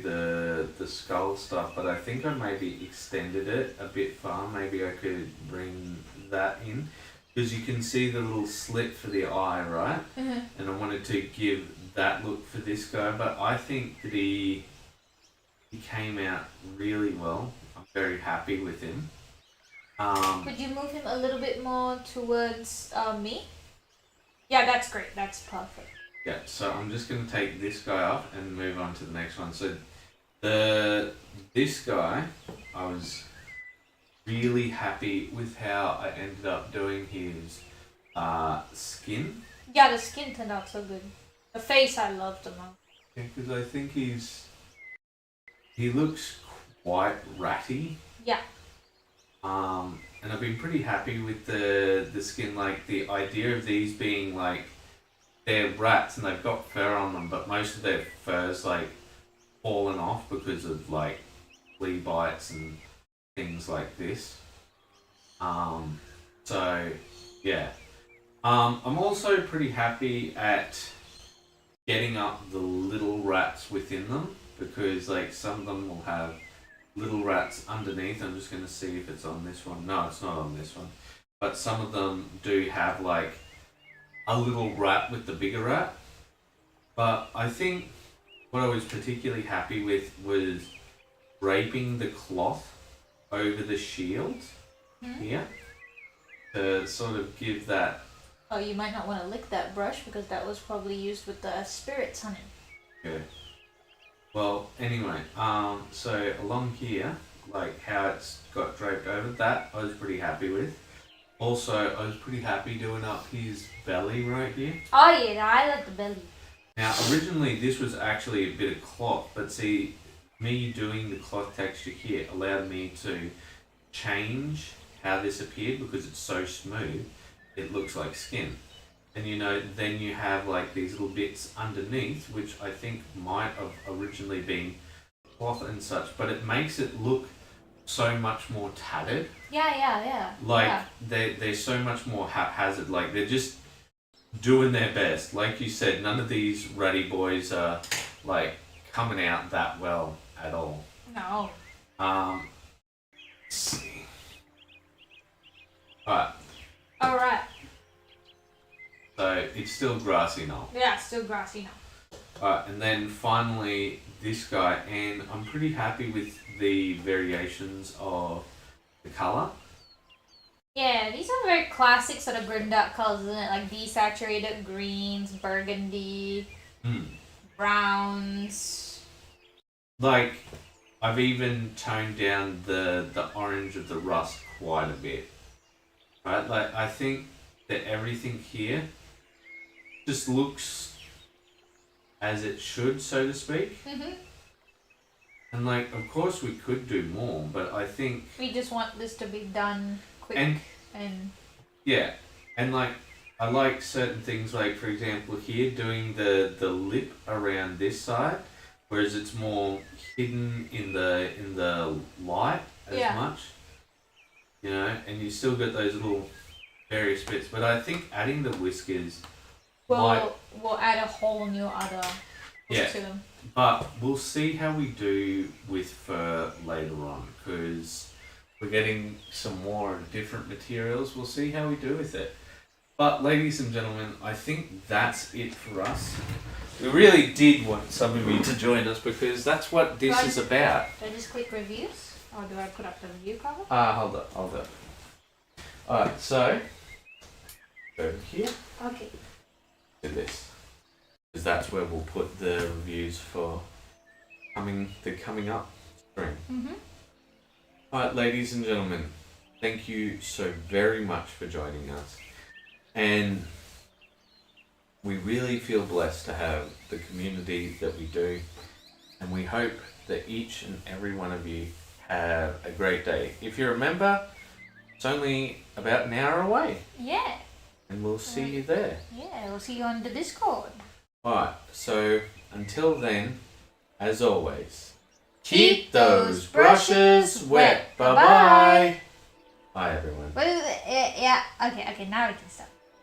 the skull stuff, but I think I maybe extended it a bit far. Maybe I could bring that in. Because you can see the little slit for the eye, right? Mm-hmm. And I wanted to give that look for this guy, but I think that he came out really well. I'm very happy with him. Could you move him a little bit more towards me? Yeah, that's great. That's perfect. Yeah, so I'm just going to take this guy off and move on to the next one. So this guy, I was really happy with how I ended up doing his skin. Yeah, the skin turned out so good. The face I loved the most. Yeah, because I think he looks quite ratty. Yeah. And I've been pretty happy with the skin. Like the idea of these being like they're rats and they've got fur on them, but most of their fur's like fallen off because of like flea bites and things like this. So yeah. I'm also pretty happy at getting up the little rats within them because like some of them will have little rats underneath. I'm just going to see if it's on this one. No, it's not on this one. But some of them do have like a little rat with the bigger rat. But I think what I was particularly happy with was draping the cloth over the shield here to sort of give that. Oh, you might not want to lick that brush because that was probably used with the spirits on it. Yeah. Well, anyway, so along here, like how it's got draped over, that I was pretty happy with. Also, I was pretty happy doing up his belly right here. Oh yeah, I like the belly. Now, originally this was actually a bit of cloth, but see, me doing the cloth texture here allowed me to change how this appeared because it's so smooth, it looks like skin. And you know, then you have like these little bits underneath, which I think might have originally been cloth and such, but it makes it look so much more tattered. Yeah. Like they're so much more haphazard. Like they're just doing their best. Like you said, none of these ratty boys are like coming out that well at all. No. Let's see. Alright. Alright. So it's still grassy knoll. Yeah, still grassy now. Alright, and then finally this guy, and I'm pretty happy with the variations of the colour. Yeah, these are very classic sort of grinned out colours, isn't it? Like desaturated greens, burgundy, browns. Like, I've even toned down the orange of the rust quite a bit. Right, like I think that everything here just looks as it should, so to speak. And like, of course we could do more, but I think we just want this to be done quick and yeah, and like I like certain things, like for example here doing the lip around this side, whereas it's more hidden in the light as much, you know, and you still got those little various bits. But I think adding the whiskers we'll add a whole new other look to them. But we'll see how we do with fur later on, because we're getting some more different materials. We'll see how we do with it. But ladies and gentlemen, I think that's it for us. We really did want some of you to join us, because that's what this is about. Do I just click reviews, or do I put up the review cover? Hold up. Alright, so go here. Okay. Do this. Because that's where we'll put the reviews for the coming up spring. Mm-hmm. Alright, ladies and gentlemen, thank you so very much for joining us. And we really feel blessed to have the community that we do. And we hope that each and every one of you have a great day. If you're a member, it's only about an hour away. Yeah. And we'll see you there. Yeah, we'll see you on the Discord. Alright, so until then, as always, keep those brushes wet. Bye-bye. Bye, everyone. Yeah, okay, now we can stop.